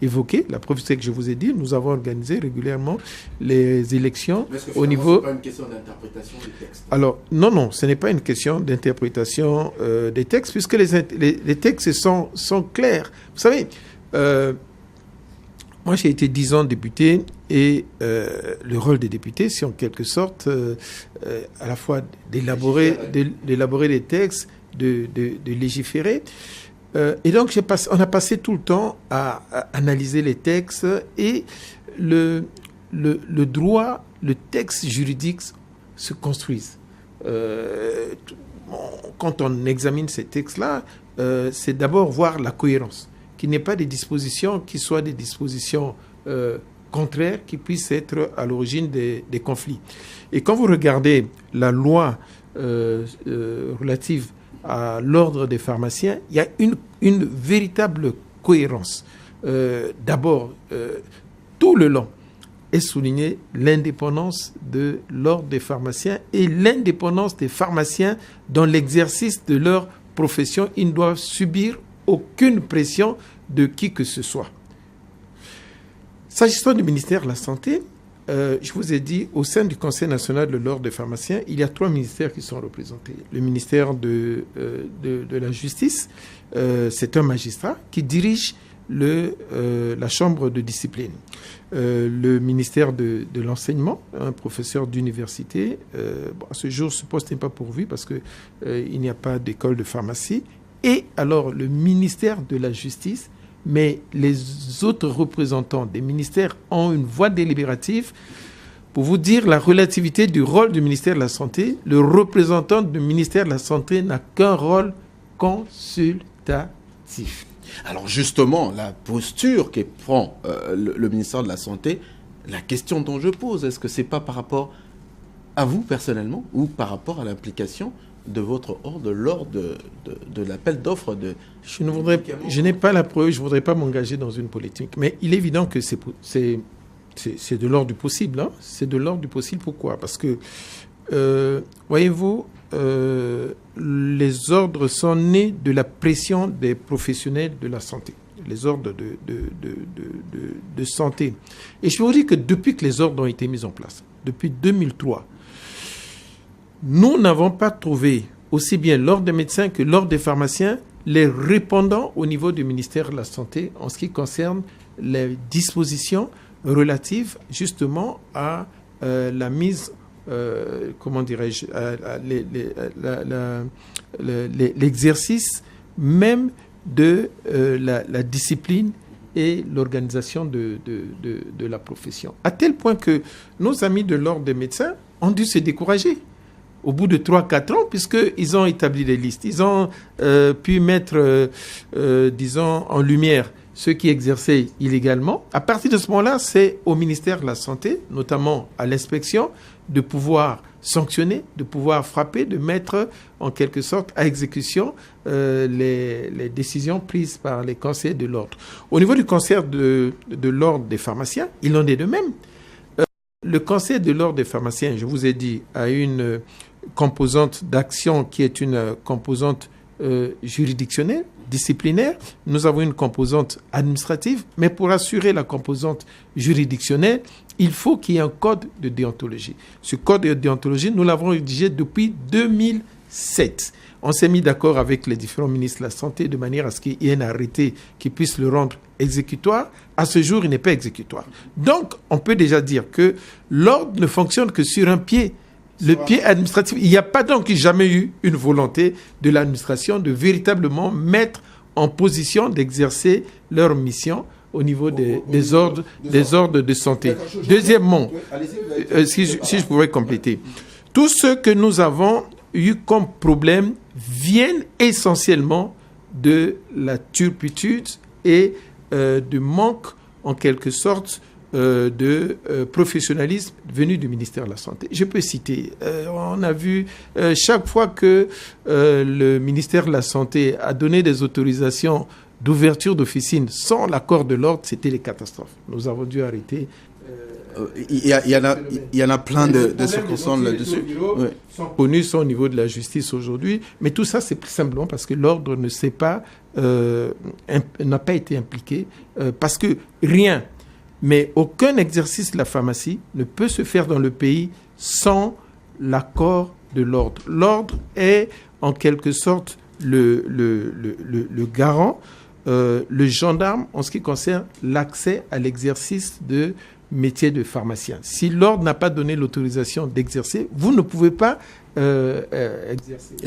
évoquées. La preuve, c'est que je vous ai dit, nous avons organisé régulièrement les élections au niveau. C'est pas une question d'interprétation des textes. Alors non, ce n'est pas une question d'interprétation des textes, puisque les textes sont clairs. Vous savez. Moi, j'ai été 10 ans député et le rôle des députés, c'est en quelque sorte à la fois d'élaborer des textes, de légiférer. Et donc, on a passé tout le temps à analyser les textes et le droit, le texte juridique se construisent. Quand on examine ces textes-là, c'est d'abord voir la cohérence. Qu'il n'y ait pas des dispositions qui soient des dispositions contraires qui puissent être à l'origine des conflits. Et quand vous regardez la loi relative à l'ordre des pharmaciens, il y a une véritable cohérence. D'abord, tout le long est souligné l'indépendance de l'ordre des pharmaciens et l'indépendance des pharmaciens dans l'exercice de leur profession. Ils ne doivent subir aucune pression de qui que ce soit. S'agissant du ministère de la Santé, je vous ai dit, au sein du Conseil national de l'ordre des pharmaciens, il y a 3 ministères qui sont représentés. Le ministère de la Justice, c'est un magistrat qui dirige la chambre de discipline. Le ministère de l'Enseignement, un professeur d'université, à ce jour, ce poste n'est pas pourvu parce qu'il n'y a pas d'école de pharmacie. Et alors, le ministère de la Justice, mais les autres représentants des ministères ont une voix délibérative. Pour vous dire la relativité du rôle du ministère de la Santé, le représentant du ministère de la Santé n'a qu'un rôle consultatif. Alors justement, la posture que prend le ministère de la Santé, la question dont je pose, est-ce que ce n'est pas par rapport à vous personnellement ou par rapport à l'implication de votre ordre lors de l'appel d'offres de... Je n'ai pas la preuve, je ne voudrais pas m'engager dans une politique. Mais il est évident que c'est de l'ordre du possible. Hein. C'est de l'ordre du possible. Pourquoi ? Parce que, voyez-vous, les ordres sont nés de la pression des professionnels de la santé. Les ordres de santé. Et je peux vous dire que depuis que les ordres ont été mis en place, depuis 2003, nous n'avons pas trouvé aussi bien l'ordre des médecins que l'ordre des pharmaciens les répondants au niveau du ministère de la Santé en ce qui concerne les dispositions relatives justement à la mise, comment dirais-je, l'exercice même de la discipline et l'organisation de la profession. À tel point que nos amis de l'ordre des médecins ont dû se décourager au bout de 3-4 ans, puisqu'ils ont établi des listes. Ils ont pu mettre, disons, en lumière ceux qui exerçaient illégalement. À partir de ce moment-là, c'est au ministère de la Santé, notamment à l'inspection, de pouvoir sanctionner, de pouvoir frapper, de mettre en quelque sorte à exécution les décisions prises par les conseillers de l'ordre. Au niveau du conseil de l'ordre des pharmaciens, il en est de même. Le conseil de l'ordre des pharmaciens, je vous ai dit, a une composante d'action qui est une composante juridictionnelle, disciplinaire. Nous avons une composante administrative, mais pour assurer la composante juridictionnelle, il faut qu'il y ait un code de déontologie. Ce code de déontologie, nous l'avons rédigé depuis 2007. On s'est mis d'accord avec les différents ministres de la Santé de manière à ce qu'il y ait un arrêté qui puisse le rendre exécutoire. À ce jour, il n'est pas exécutoire. Donc, on peut déjà dire que l'ordre ne fonctionne que sur un pied. Le pied administratif. Il n'y a pas donc jamais eu une volonté de l'administration de véritablement mettre en position d'exercer leur mission au niveau des ordres de santé. Deuxièmement, si je pouvais compléter, tout ce que nous avons eu comme problème viennent essentiellement de la turpitude et du manque, en quelque sorte, de professionnalisme venu du ministère de la Santé. Je peux citer, on a vu chaque fois que le ministère de la Santé a donné des autorisations d'ouverture d'officine sans l'accord de l'ordre, c'était les catastrophes. Nous avons dû arrêter. Il y en a plein de circonstances là-dessus. Oui. Sont connus, sont au niveau de la justice aujourd'hui. Mais tout ça, c'est plus simplement parce que l'ordre ne s'est pas, n'a pas été impliqué. Parce que rien, mais aucun exercice de la pharmacie ne peut se faire dans le pays sans l'accord de l'ordre. L'ordre est en quelque sorte le garant, le gendarme en ce qui concerne l'accès à l'exercice de métier de pharmacien. Si l'ordre n'a pas donné l'autorisation d'exercer, vous ne pouvez pas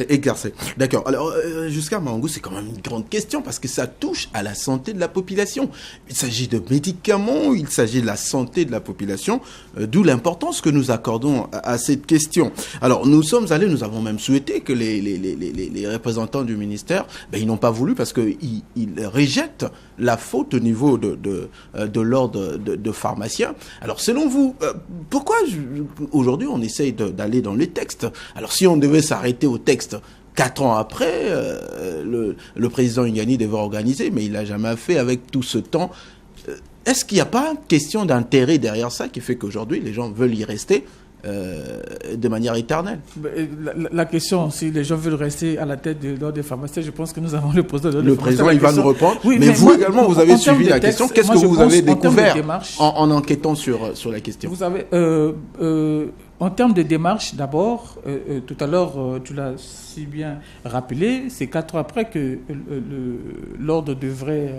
exercer. D'accord. Alors, Giscard Mahongou, c'est quand même une grande question parce que ça touche à la santé de la population. Il s'agit de médicaments, il s'agit de la santé de la population, d'où l'importance que nous accordons à cette question. Alors, nous avons même souhaité que les représentants du ministère, ils n'ont pas voulu parce qu'ils rejettent la faute au niveau de l'ordre de pharmacien. Alors, selon vous, pourquoi aujourd'hui on essaye d'aller dans les textes? Alors, si on devait s'arrêter au texte 4 ans après, le président Ngani devait organiser, mais il l'a jamais fait avec tout ce temps. Est-ce qu'il n'y a pas une question d'intérêt derrière ça qui fait qu'aujourd'hui, les gens veulent y rester de manière éternelle? La question, si les gens veulent rester à la tête de l'ordre des pharmaciens, je pense que nous avons le président de l'ordre des pharmaciens. Le président, il va nous répondre. Oui, mais vous également, vous avez suivi la question. Qu'est-ce que vous avez découvert en enquêtant sur la question? Vous avez... en termes de démarche, d'abord, tout à l'heure, tu l'as si bien rappelé, c'est 4 ans après que l'ordre devrait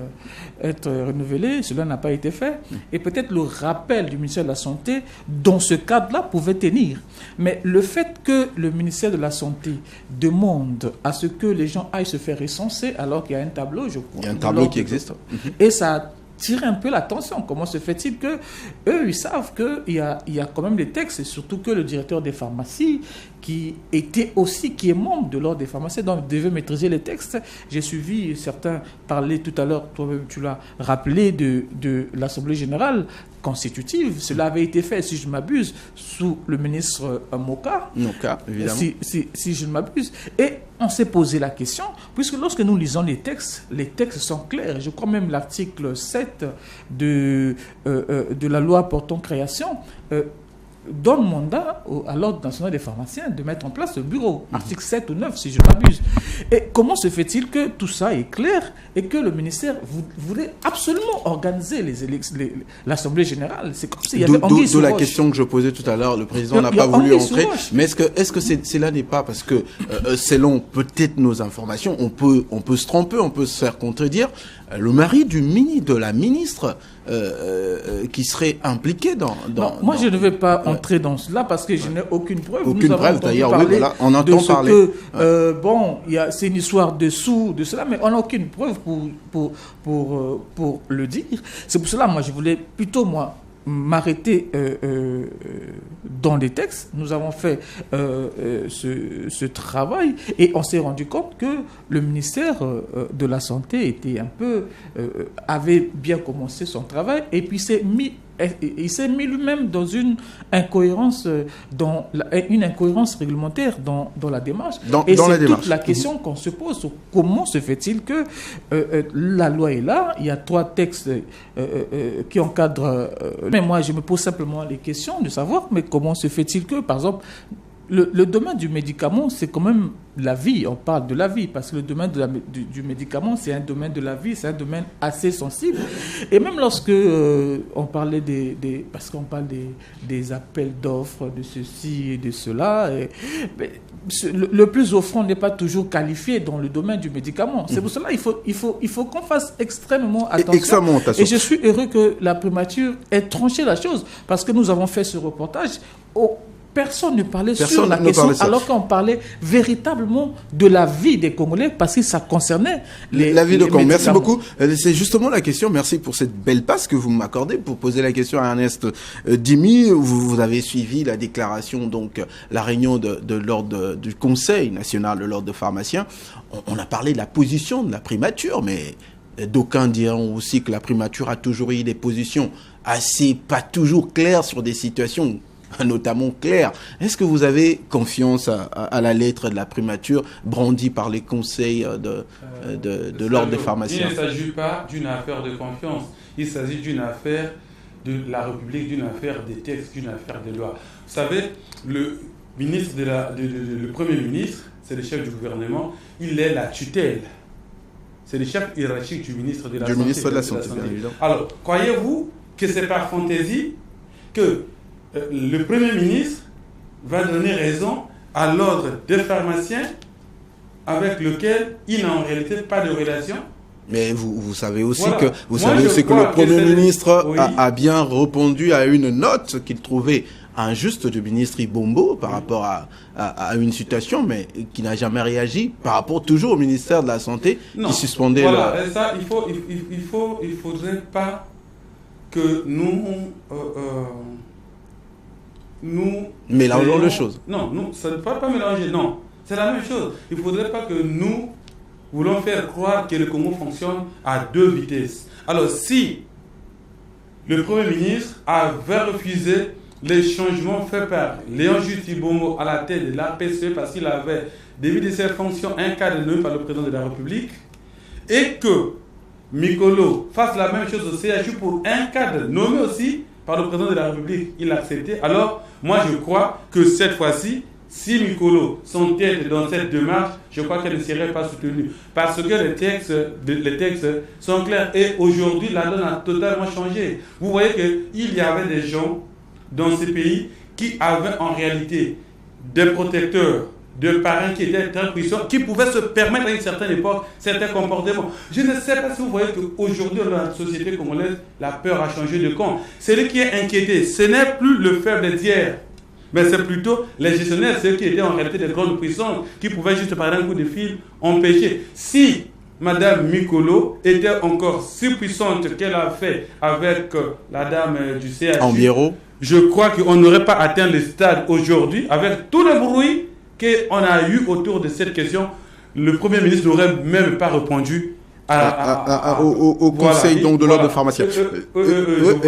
être renouvelé. Cela n'a pas été fait. Et peut-être le rappel du ministère de la Santé, dans ce cadre-là, pouvait tenir. Mais le fait que le ministère de la Santé demande à ce que les gens aillent se faire recenser, alors qu'il y a un tableau, je crois. Il y a un tableau qui existe. Et ça tirer un peu l'attention. Comment se fait-il que eux, ils savent qu'il y a quand même des textes, et surtout que le directeur des pharmacies, qui est membre de l'ordre des pharmaciens, donc devait maîtriser les textes. J'ai suivi certains parler tout à l'heure, toi-même tu l'as rappelé, de l'Assemblée générale constitutive. Cela avait été fait, si je ne m'abuse, sous le ministre Moka. Moka, évidemment. Si je ne m'abuse. Et on s'est posé la question, puisque lorsque nous lisons les textes sont clairs. Je crois même l'article 7 de la loi portant création donne mandat à l'Ordre national des pharmaciens de mettre en place ce bureau, article 7 ou 9 si je ne m'abuse. Et comment se fait-il que tout ça est clair et que le ministère voulait absolument organiser l'Assemblée générale? C'est comme s'il y avait anguille sous roche. D'où la question que je posais tout à l'heure, le président n'a pas voulu entrer. Mais est-ce que cela n'est pas parce que selon peut-être nos informations, on peut se tromper, on peut se faire contredire, le mari de la ministre qui serait impliqué dans moi, je ne vais pas entrer dans cela parce que je n'ai aucune preuve. Aucune preuve, d'ailleurs, oui, voilà, on entend parler. C'est une histoire dessous de cela, mais on n'a aucune preuve pour le dire. C'est pour cela, moi, je voulais plutôt, m'arrêter dans les textes. Nous avons fait ce travail et on s'est rendu compte que le ministère de la Santé avait bien commencé son travail et puis il s'est mis lui-même dans une incohérence, réglementaire dans la démarche. Et c'est toute la question qu'on se pose. Comment se fait-il que la loi est là, il y a 3 textes qui encadrent... mais moi, je me pose simplement les questions de savoir, mais comment se fait-il que, par exemple, le domaine du médicament, c'est quand même la vie. On parle de la vie parce que le domaine du médicament, c'est un domaine de la vie, c'est un domaine assez sensible. Et même lorsque on parlait parce qu'on parle des appels d'offres, de ceci et de cela, le plus offrant n'est pas toujours qualifié dans le domaine du médicament. C'est pour cela qu'il faut qu'on fasse extrêmement attention. Et je suis heureux que la primature ait tranché la chose parce que nous avons fait ce reportage personne ne parlait sur la question, alors qu'on parlait véritablement de la vie des Congolais, parce que ça concernait la vie de Congo. Merci beaucoup. C'est justement la question. Merci pour cette belle passe que vous m'accordez pour poser la question à Ernest Dimi. Vous avez suivi la déclaration, donc la réunion de l'ordre du Conseil national de l'ordre de pharmaciens. On a parlé de la position de la primature, mais d'aucuns diront aussi que la primature a toujours eu des positions assez pas toujours claires sur des situations notamment claires. Est-ce que vous avez confiance à la lettre de la primature brandie par les conseils de l'ordre des pharmaciens? Il ne s'agit pas d'une affaire de confiance. Il s'agit d'une affaire de la République, d'une affaire des textes, d'une affaire des lois. Vous savez, le Premier ministre, c'est le chef du gouvernement, il est la tutelle. C'est le chef hiérarchique du ministre de la Santé. Ministre de la Santé, bien évidemment. Alors, croyez-vous que c'est par fantaisie que le Premier ministre va donner raison à l'ordre des pharmaciens avec lequel il n'a en réalité pas de relation? Mais vous savez aussi voilà. que le Premier ministre oui. a bien répondu à une note qu'il trouvait injuste du ministre Ibombo par rapport à une situation, mais qui n'a jamais réagi par rapport toujours au ministère de la Santé qui suspendait et ça, il faudrait pas que nous mélangeons les choses. Non, ça ne peut pas mélanger, non. C'est la même chose. Il ne faudrait pas que nous voulons faire croire que le Congo fonctionne à deux vitesses. Alors, si le Premier ministre avait refusé les changements faits par Léon Juste Ibongo à la tête de l'APC parce qu'il avait, début de ses fonctions, un cadre nommé par le président de la République, et que Mikolo fasse la même chose au CHU pour un cadre nommé aussi par le président de la République, il a accepté. Alors, moi je crois que cette fois-ci, si Mikolo s'entête dans cette démarche, je crois qu'elle ne serait pas soutenue. Parce que les textes sont clairs. Et aujourd'hui, la donne a totalement changé. Vous voyez qu'il y avait des gens dans ce pays qui avaient en réalité des protecteurs, de parents qui étaient très puissants, qui pouvaient se permettre à une certaine époque certains comportements. Je ne sais pas si vous voyez qu'aujourd'hui, dans la société congolaise, la peur a changé de camp. Celui qui est inquiété, ce n'est plus le faible d'hier, mais c'est plutôt les gestionnaires, ceux qui étaient en réalité des grandes puissances, qui pouvaient juste par un coup de fil empêcher. Si Madame Mikolo était encore si puissante qu'elle a fait avec la dame du CHU, Ambiero, je crois qu'on n'aurait pas atteint le stade aujourd'hui avec tout le bruit qu'on a eu autour de cette question. Le Premier ministre n'aurait même pas répondu au conseil donc de l'ordre de pharmacien.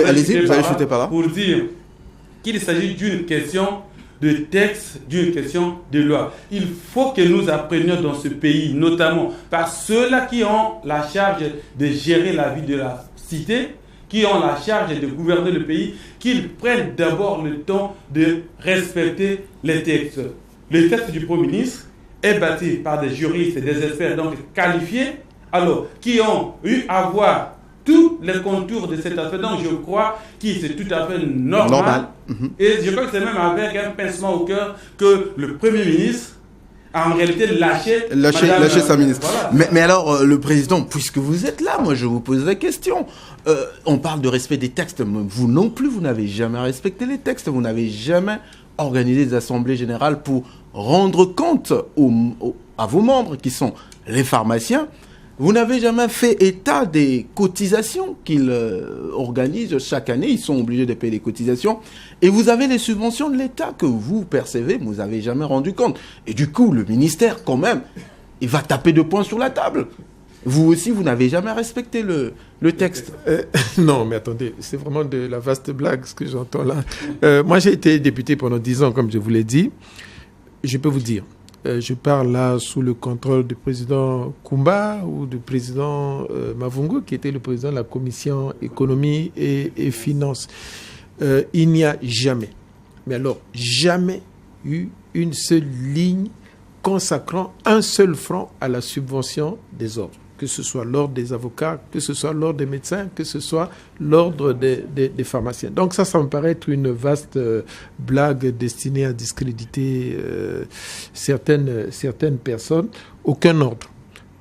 Allez-y, vous allez chuter par là. Pour dire qu'il s'agit d'une question de texte, d'une question de loi. Il faut que nous apprenions dans ce pays, notamment par ceux-là qui ont la charge de gérer la vie de la cité, qui ont la charge de gouverner le pays, qu'ils prennent d'abord le temps de respecter les textes. Le texte du Premier ministre est bâti par des juristes et des experts donc qualifiés, alors qui ont eu à voir tous les contours de cette affaire. Donc je crois que c'est tout à fait normal. Et je crois que c'est même avec un pincement au cœur que le Premier ministre a en réalité lâché sa ministre. Voilà. Mais alors, le président, puisque vous êtes là, moi je vous pose la question. On parle de respect des textes, mais vous non plus, vous n'avez jamais respecté les textes, vous n'avez jamais organisé des assemblées générales pour rendre compte à vos membres qui sont les pharmaciens. Vous n'avez jamais fait état des cotisations qu'ils organisent chaque année. Ils sont obligés de payer les cotisations. Et vous avez les subventions de l'État que vous percevez, vous n'avez jamais rendu compte. Et du coup, le ministère, quand même, il va taper 2 points sur la table. Vous aussi, vous n'avez jamais respecté le texte. Non, mais attendez, c'est vraiment de la vaste blague ce que j'entends là. Moi, j'ai été député pendant 10 ans, comme je vous l'ai dit. Je peux vous dire, je parle là sous le contrôle du président Kumba ou du président Mavungo, qui était le président de la commission économie et finances. Il n'y a jamais, mais alors jamais eu une seule ligne consacrant un seul franc à la subvention des ordres, que ce soit l'ordre des avocats, que ce soit l'ordre des médecins, que ce soit l'ordre des pharmaciens. Donc ça me paraît être une vaste blague destinée à discréditer certaines personnes. Aucun ordre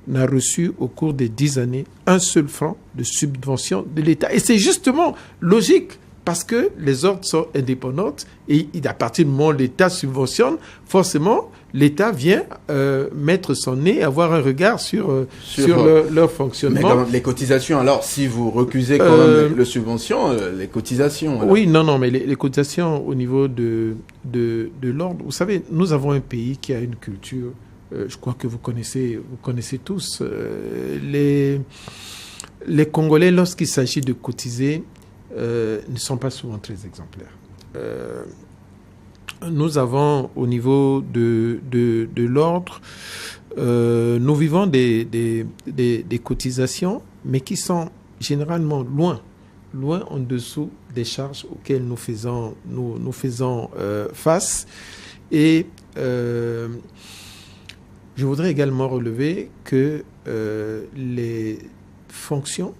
n'a reçu au cours des 10 années un seul franc de subvention de l'État. Et c'est justement logique, parce que les ordres sont indépendants et à partir du moment où l'État subventionne, forcément, l'État vient mettre son nez, avoir un regard sur leur fonctionnement. Mais quand même, les cotisations, alors, si vous recusez quand même les subventions, les cotisations... Alors. Oui, non, mais les cotisations au niveau de l'ordre, vous savez, nous avons un pays qui a une culture, je crois que vous connaissez tous, les Congolais, lorsqu'il s'agit de cotiser, ne sont pas souvent très exemplaires. Nous avons au niveau de l'ordre, nous vivons des cotisations, mais qui sont généralement loin en dessous des charges auxquelles nous faisons face. Et je voudrais également relever que les fonctions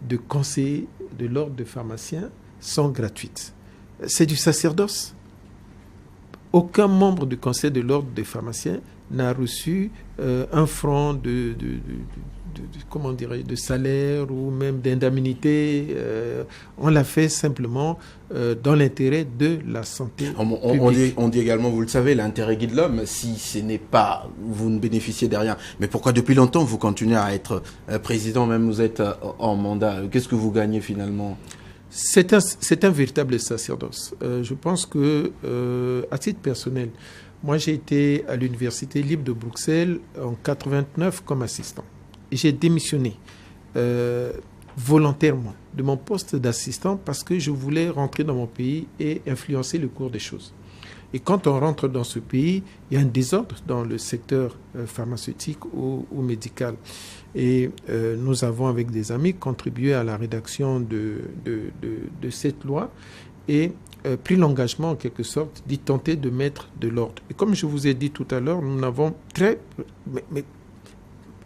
de conseiller de l'ordre des pharmaciens sont gratuites. C'est du sacerdoce. Aucun membre du conseil de l'ordre des pharmaciens n'a reçu un franc de salaire ou même d'indemnité. On l'a fait simplement dans l'intérêt de la santé publique. On dit également, vous le savez, l'intérêt guide l'homme. Si ce n'est pas, vous ne bénéficiez de rien. Mais pourquoi depuis longtemps vous continuez à être président, même vous êtes en mandat? Qu'est-ce que vous gagnez finalement? C'est un véritable sacerdoce. Je pense que, à titre personnel, moi j'ai été à l'Université libre de Bruxelles en 89 comme assistant. Et j'ai démissionné volontairement de mon poste d'assistant parce que je voulais rentrer dans mon pays et influencer le cours des choses. Et quand on rentre dans ce pays, il y a un désordre dans le secteur pharmaceutique ou médical. Et nous avons, avec des amis, contribué à la rédaction de cette loi et pris l'engagement, en quelque sorte, d'y tenter de mettre de l'ordre. Et comme je vous ai dit tout à l'heure, nous n'avons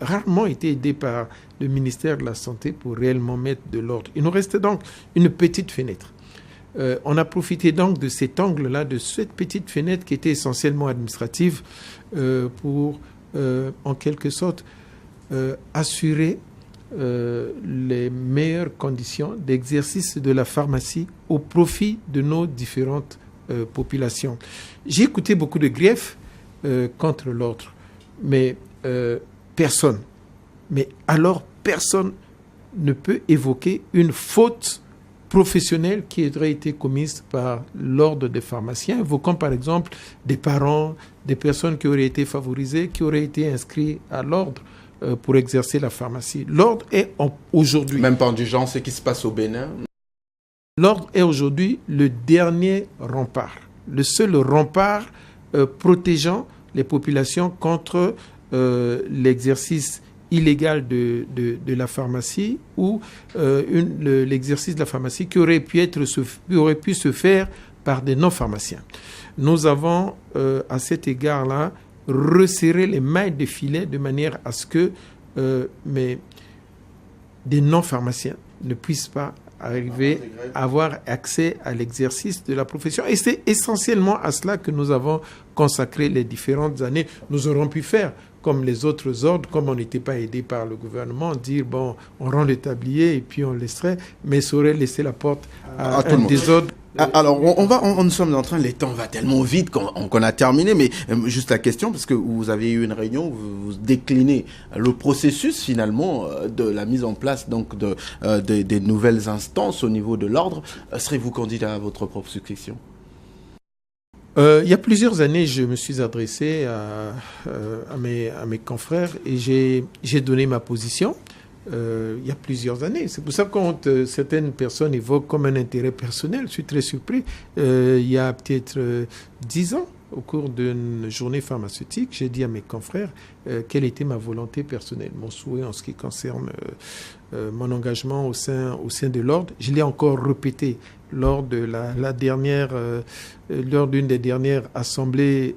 rarement été aidés par le ministère de la Santé pour réellement mettre de l'ordre. Il nous restait donc une petite fenêtre. On a profité donc de cet angle-là, de cette petite fenêtre qui était essentiellement administrative pour, en quelque sorte, assurer les meilleures conditions d'exercice de la pharmacie au profit de nos différentes populations. J'ai écouté beaucoup de griefs contre l'ordre, mais personne ne peut évoquer une faute professionnelle qui aurait été commise par l'ordre des pharmaciens, évoquant par exemple des parents, des personnes qui auraient été favorisées, qui auraient été inscrits à l'ordre pour exercer la pharmacie. L'ordre est aujourd'hui... Même pas du genre ce qui se passe au Bénin. L'ordre est aujourd'hui le dernier rempart, le seul rempart protégeant les populations contre l'exercice illégal de la pharmacie ou l'exercice de la pharmacie qui aurait pu se faire par des non-pharmaciens. Nous avons, à cet égard-là, resserré les mailles des filets de manière à ce que des non-pharmaciens ne puissent pas arriver à avoir accès à l'exercice de la profession. Et c'est essentiellement à cela que nous avons consacré les différentes années. Nous aurions pu faire comme les autres ordres, comme on n'était pas aidé par le gouvernement, dire bon, on rend le tablier et puis on laisserait, mais ça aurait laissé la porte à un désordre. Alors, nous sommes en train, le temps va tellement vite qu'on a terminé, mais juste la question, parce que vous avez eu une réunion, vous déclinez le processus finalement de la mise en place donc des nouvelles instances au niveau de l'ordre. Serez-vous candidat à votre propre succession? Il y a plusieurs années, je me suis adressé à mes confrères et j'ai donné ma position. Il y a plusieurs années. C'est pour ça que quand certaines personnes évoquent comme un intérêt personnel, je suis très surpris. Il y a peut-être 10 ans, au cours d'une journée pharmaceutique, j'ai dit à mes confrères quelle était ma volonté personnelle, mon souhait en ce qui concerne mon engagement au sein de l'ordre. Je l'ai encore répété lors de lors d'une des dernières assemblées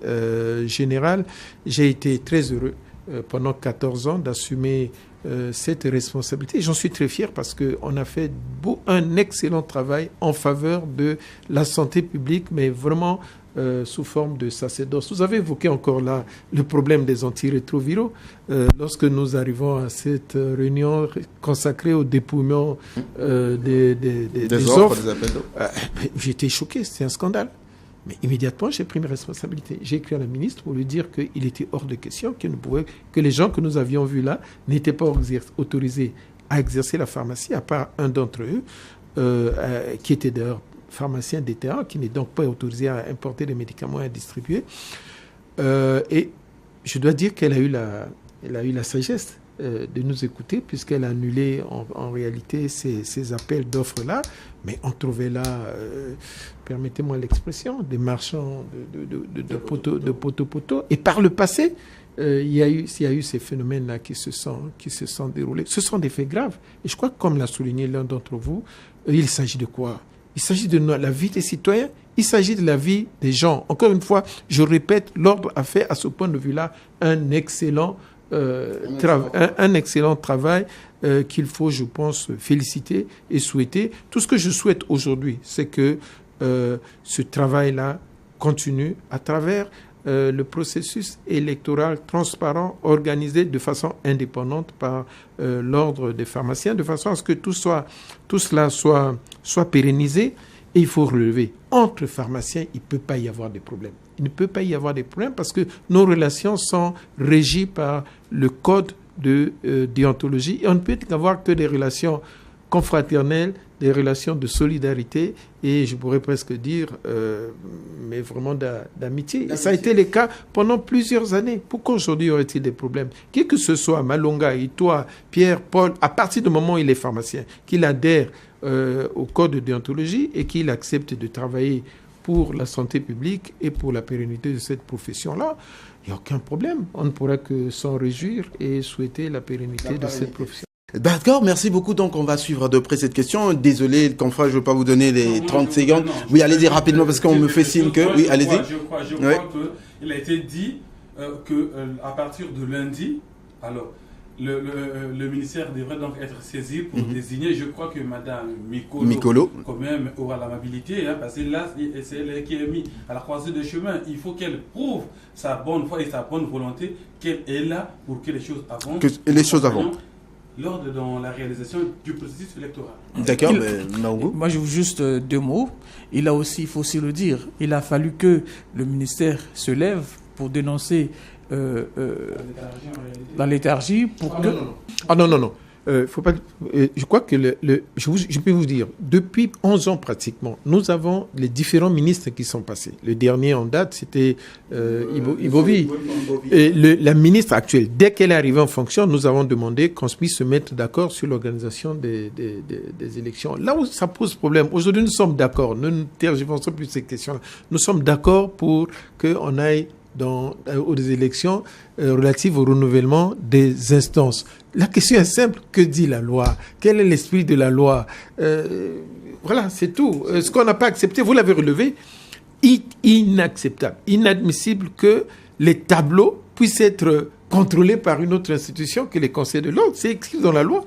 générales. J'ai été très heureux pendant 14 ans d'assumer cette responsabilité. J'en suis très fier parce qu'on a fait un excellent travail en faveur de la santé publique, mais vraiment sous forme de sacerdoce. Vous avez évoqué encore là le problème des antirétroviraux. Lorsque nous arrivons à cette réunion consacrée au dépouillement des offres, des appels d'eau. J'étais choqué, c'est un scandale. Mais immédiatement, j'ai pris mes responsabilités. J'ai écrit à la ministre pour lui dire qu'il était hors de question, que les gens que nous avions vus là n'étaient pas autorisés à exercer la pharmacie, à part un d'entre eux, qui était d'ailleurs pharmacien d'État, qui n'est donc pas autorisé à importer des médicaments et à distribuer. Et je dois dire qu'elle a eu la sagesse de nous écouter, puisqu'elle a annulé en réalité ces appels d'offres-là. Mais on trouvait là, permettez-moi l'expression, des marchands de poteau. Et par le passé, il y a eu ces phénomènes-là qui se sont déroulés. Ce sont des faits graves. Et je crois que, comme l'a souligné l'un d'entre vous, il s'agit de quoi? Il s'agit de la vie des citoyens. Il s'agit de la vie des gens. Encore une fois, je répète, l'ordre a fait à ce point de vue-là un excellent travail qu'il faut, je pense, féliciter et souhaiter. Tout ce que je souhaite aujourd'hui, c'est que ce travail-là continue à travers le processus électoral transparent, organisé de façon indépendante par l'ordre des pharmaciens, de façon à ce que tout cela soit pérennisé. Et il faut relever, entre pharmaciens, il ne peut pas y avoir de problème. Il ne peut pas y avoir de problème parce que nos relations sont régies par le code de déontologie. Et on ne peut avoir que des relations confraternelles, des relations de solidarité et je pourrais presque dire, mais vraiment d'amitié. Ça a été le cas pendant plusieurs années. Pourquoi aujourd'hui y aurait-il des problèmes? Qui que ce soit, Malonga, et toi, Pierre, Paul, à partir du moment où il est pharmacien, qu'il adhère au code de déontologie et qu'il accepte de travailler pour la santé publique et pour la pérennité de cette profession-là, il n'y a aucun problème. On ne pourra que s'en réjouir et souhaiter la pérennité de cette profession. D'accord, merci beaucoup. Donc, on va suivre de près cette question. Désolé, confrère, je ne vais pas vous donner les 30 secondes. Oui, allez-y rapidement parce qu'on me fait signe que... Oui, allez-y. Je crois qu'il a été dit qu'à partir de lundi, alors, le ministère devrait donc être saisi pour désigner, je crois que Mme Mikolo quand même aura l'amabilité, parce que là, c'est elle qui est mise à la croisée des chemins. Il faut qu'elle prouve sa bonne foi et sa bonne volonté qu'elle est là pour que les choses avancent. Que les choses avancent. Lors dans la réalisation du processus électoral. D'accord, moi je vous juste 2 mots. Il faut aussi le dire, il a fallu que le ministère se lève pour dénoncer la léthargie pour que... Non. Faut pas, je crois que je peux vous dire, depuis 11 ans pratiquement, nous avons les différents ministres qui sont passés. Le dernier en date, c'était Ibovi. Et la ministre actuelle, dès qu'elle est arrivée en fonction, nous avons demandé qu'on puisse se mettre d'accord sur l'organisation des élections. Là où ça pose problème, aujourd'hui nous sommes d'accord, nous ne tergiversons plus ces questions-là. Nous sommes d'accord pour qu'on aille aux élections relatives au renouvellement des instances. La question est simple. Que dit la loi? Quel est l'esprit de la loi? Voilà, c'est tout. Ce qu'on n'a pas accepté, vous l'avez relevé, inacceptable, inadmissible que les tableaux puissent être contrôlés par une autre institution que les conseils de l'ordre. C'est écrit dans la loi.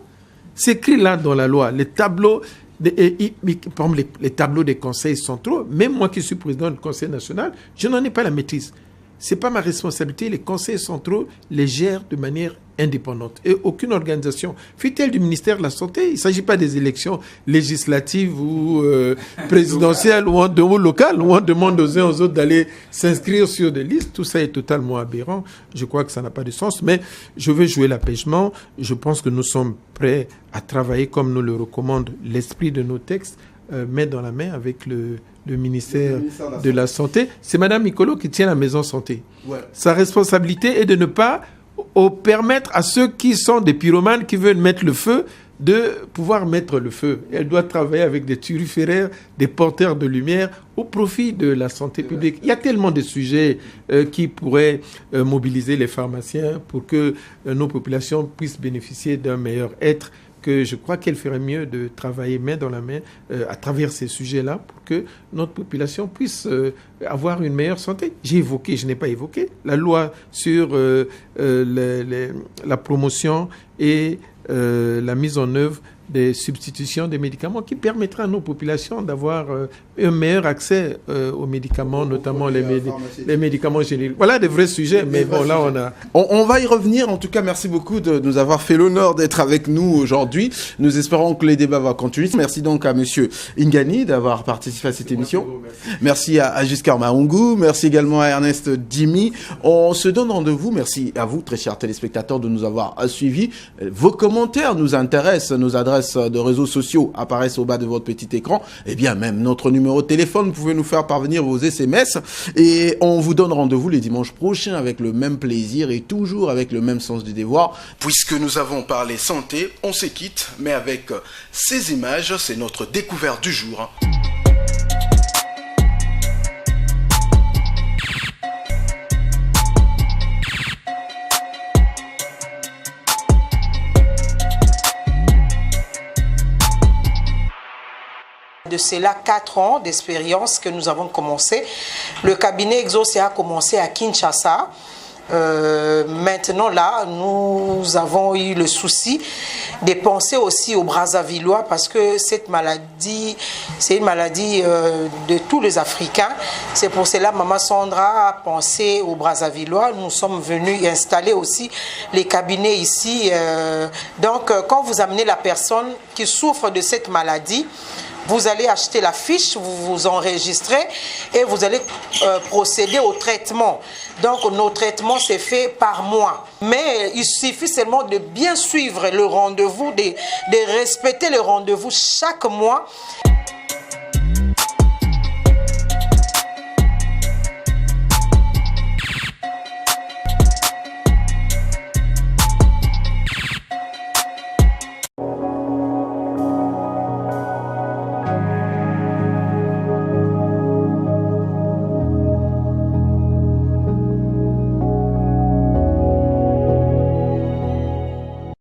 C'est écrit là dans la loi. Les tableaux... Par exemple, les tableaux des conseils centraux, même moi qui suis président du Conseil national, je n'en ai pas la maîtrise. Ce n'est pas ma responsabilité. Les conseils centraux les gèrent de manière indépendante. Et aucune organisation, fût-elle du ministère de la Santé, il ne s'agit pas des élections législatives ou présidentielles ou locales, où on demande aux uns aux autres d'aller s'inscrire sur des listes. Tout ça est totalement aberrant. Je crois que ça n'a pas de sens. Mais je veux jouer l'apaisement. Je pense que nous sommes prêts à travailler comme nous le recommande l'esprit de nos textes, main dans la main avec le ministère de la Santé. C'est Mme Mikolo qui tient la maison santé. Ouais. Sa responsabilité est de ne pas permettre à ceux qui sont des pyromanes, qui veulent mettre le feu, de pouvoir mettre le feu. Elle doit travailler avec des turiféraires, des porteurs de lumière, au profit de la santé publique. Il y a tellement de sujets qui pourraient mobiliser les pharmaciens pour que nos populations puissent bénéficier d'un meilleur être, que je crois qu'elle ferait mieux de travailler main dans la main à travers ces sujets-là pour que notre population puisse avoir une meilleure santé. Je n'ai pas évoqué la loi sur la promotion et la mise en œuvre des substitutions des médicaments qui permettra à nos populations d'avoir un meilleur accès aux médicaments, notamment les médicaments génériques. Voilà des vrais sujets, mais bon, là, on va y revenir. En tout cas, merci beaucoup de nous avoir fait l'honneur d'être avec nous aujourd'hui. Nous espérons que les débats vont continuer. Merci donc à Monsieur Ingani d'avoir participé à cette émission. Merci à Giscard Mahungou. Merci également à Ernest Dimi. On se donne rendez-vous. Merci à vous, très chers téléspectateurs, de nous avoir suivis. Vos commentaires nous intéressent, nos adresses adresses de réseaux sociaux apparaissent au bas de votre petit écran. Et bien même notre numéro de téléphone, vous pouvez nous faire parvenir vos SMS. Et on vous donne rendez-vous les dimanches prochains avec le même plaisir et toujours avec le même sens du devoir. Puisque nous avons parlé santé, on se quitte, mais avec ces images, c'est notre découverte du jour. De cela 4 ans d'expérience que nous avons commencé. Le cabinet Exauce a commencé à Kinshasa. Maintenant là, nous avons eu le souci de penser aussi aux Brazzavillois parce que cette maladie, c'est une maladie de tous les Africains. C'est pour cela Maman Sandra a pensé aux Brazzavillois. Nous sommes venus installer aussi les cabinets ici. Donc quand vous amenez la personne qui souffre de cette maladie, vous allez acheter la fiche, vous vous enregistrez et vous allez procéder au traitement. Donc nos traitements c'est fait par mois. Mais il suffit seulement de bien suivre le rendez-vous, de respecter le rendez-vous chaque mois.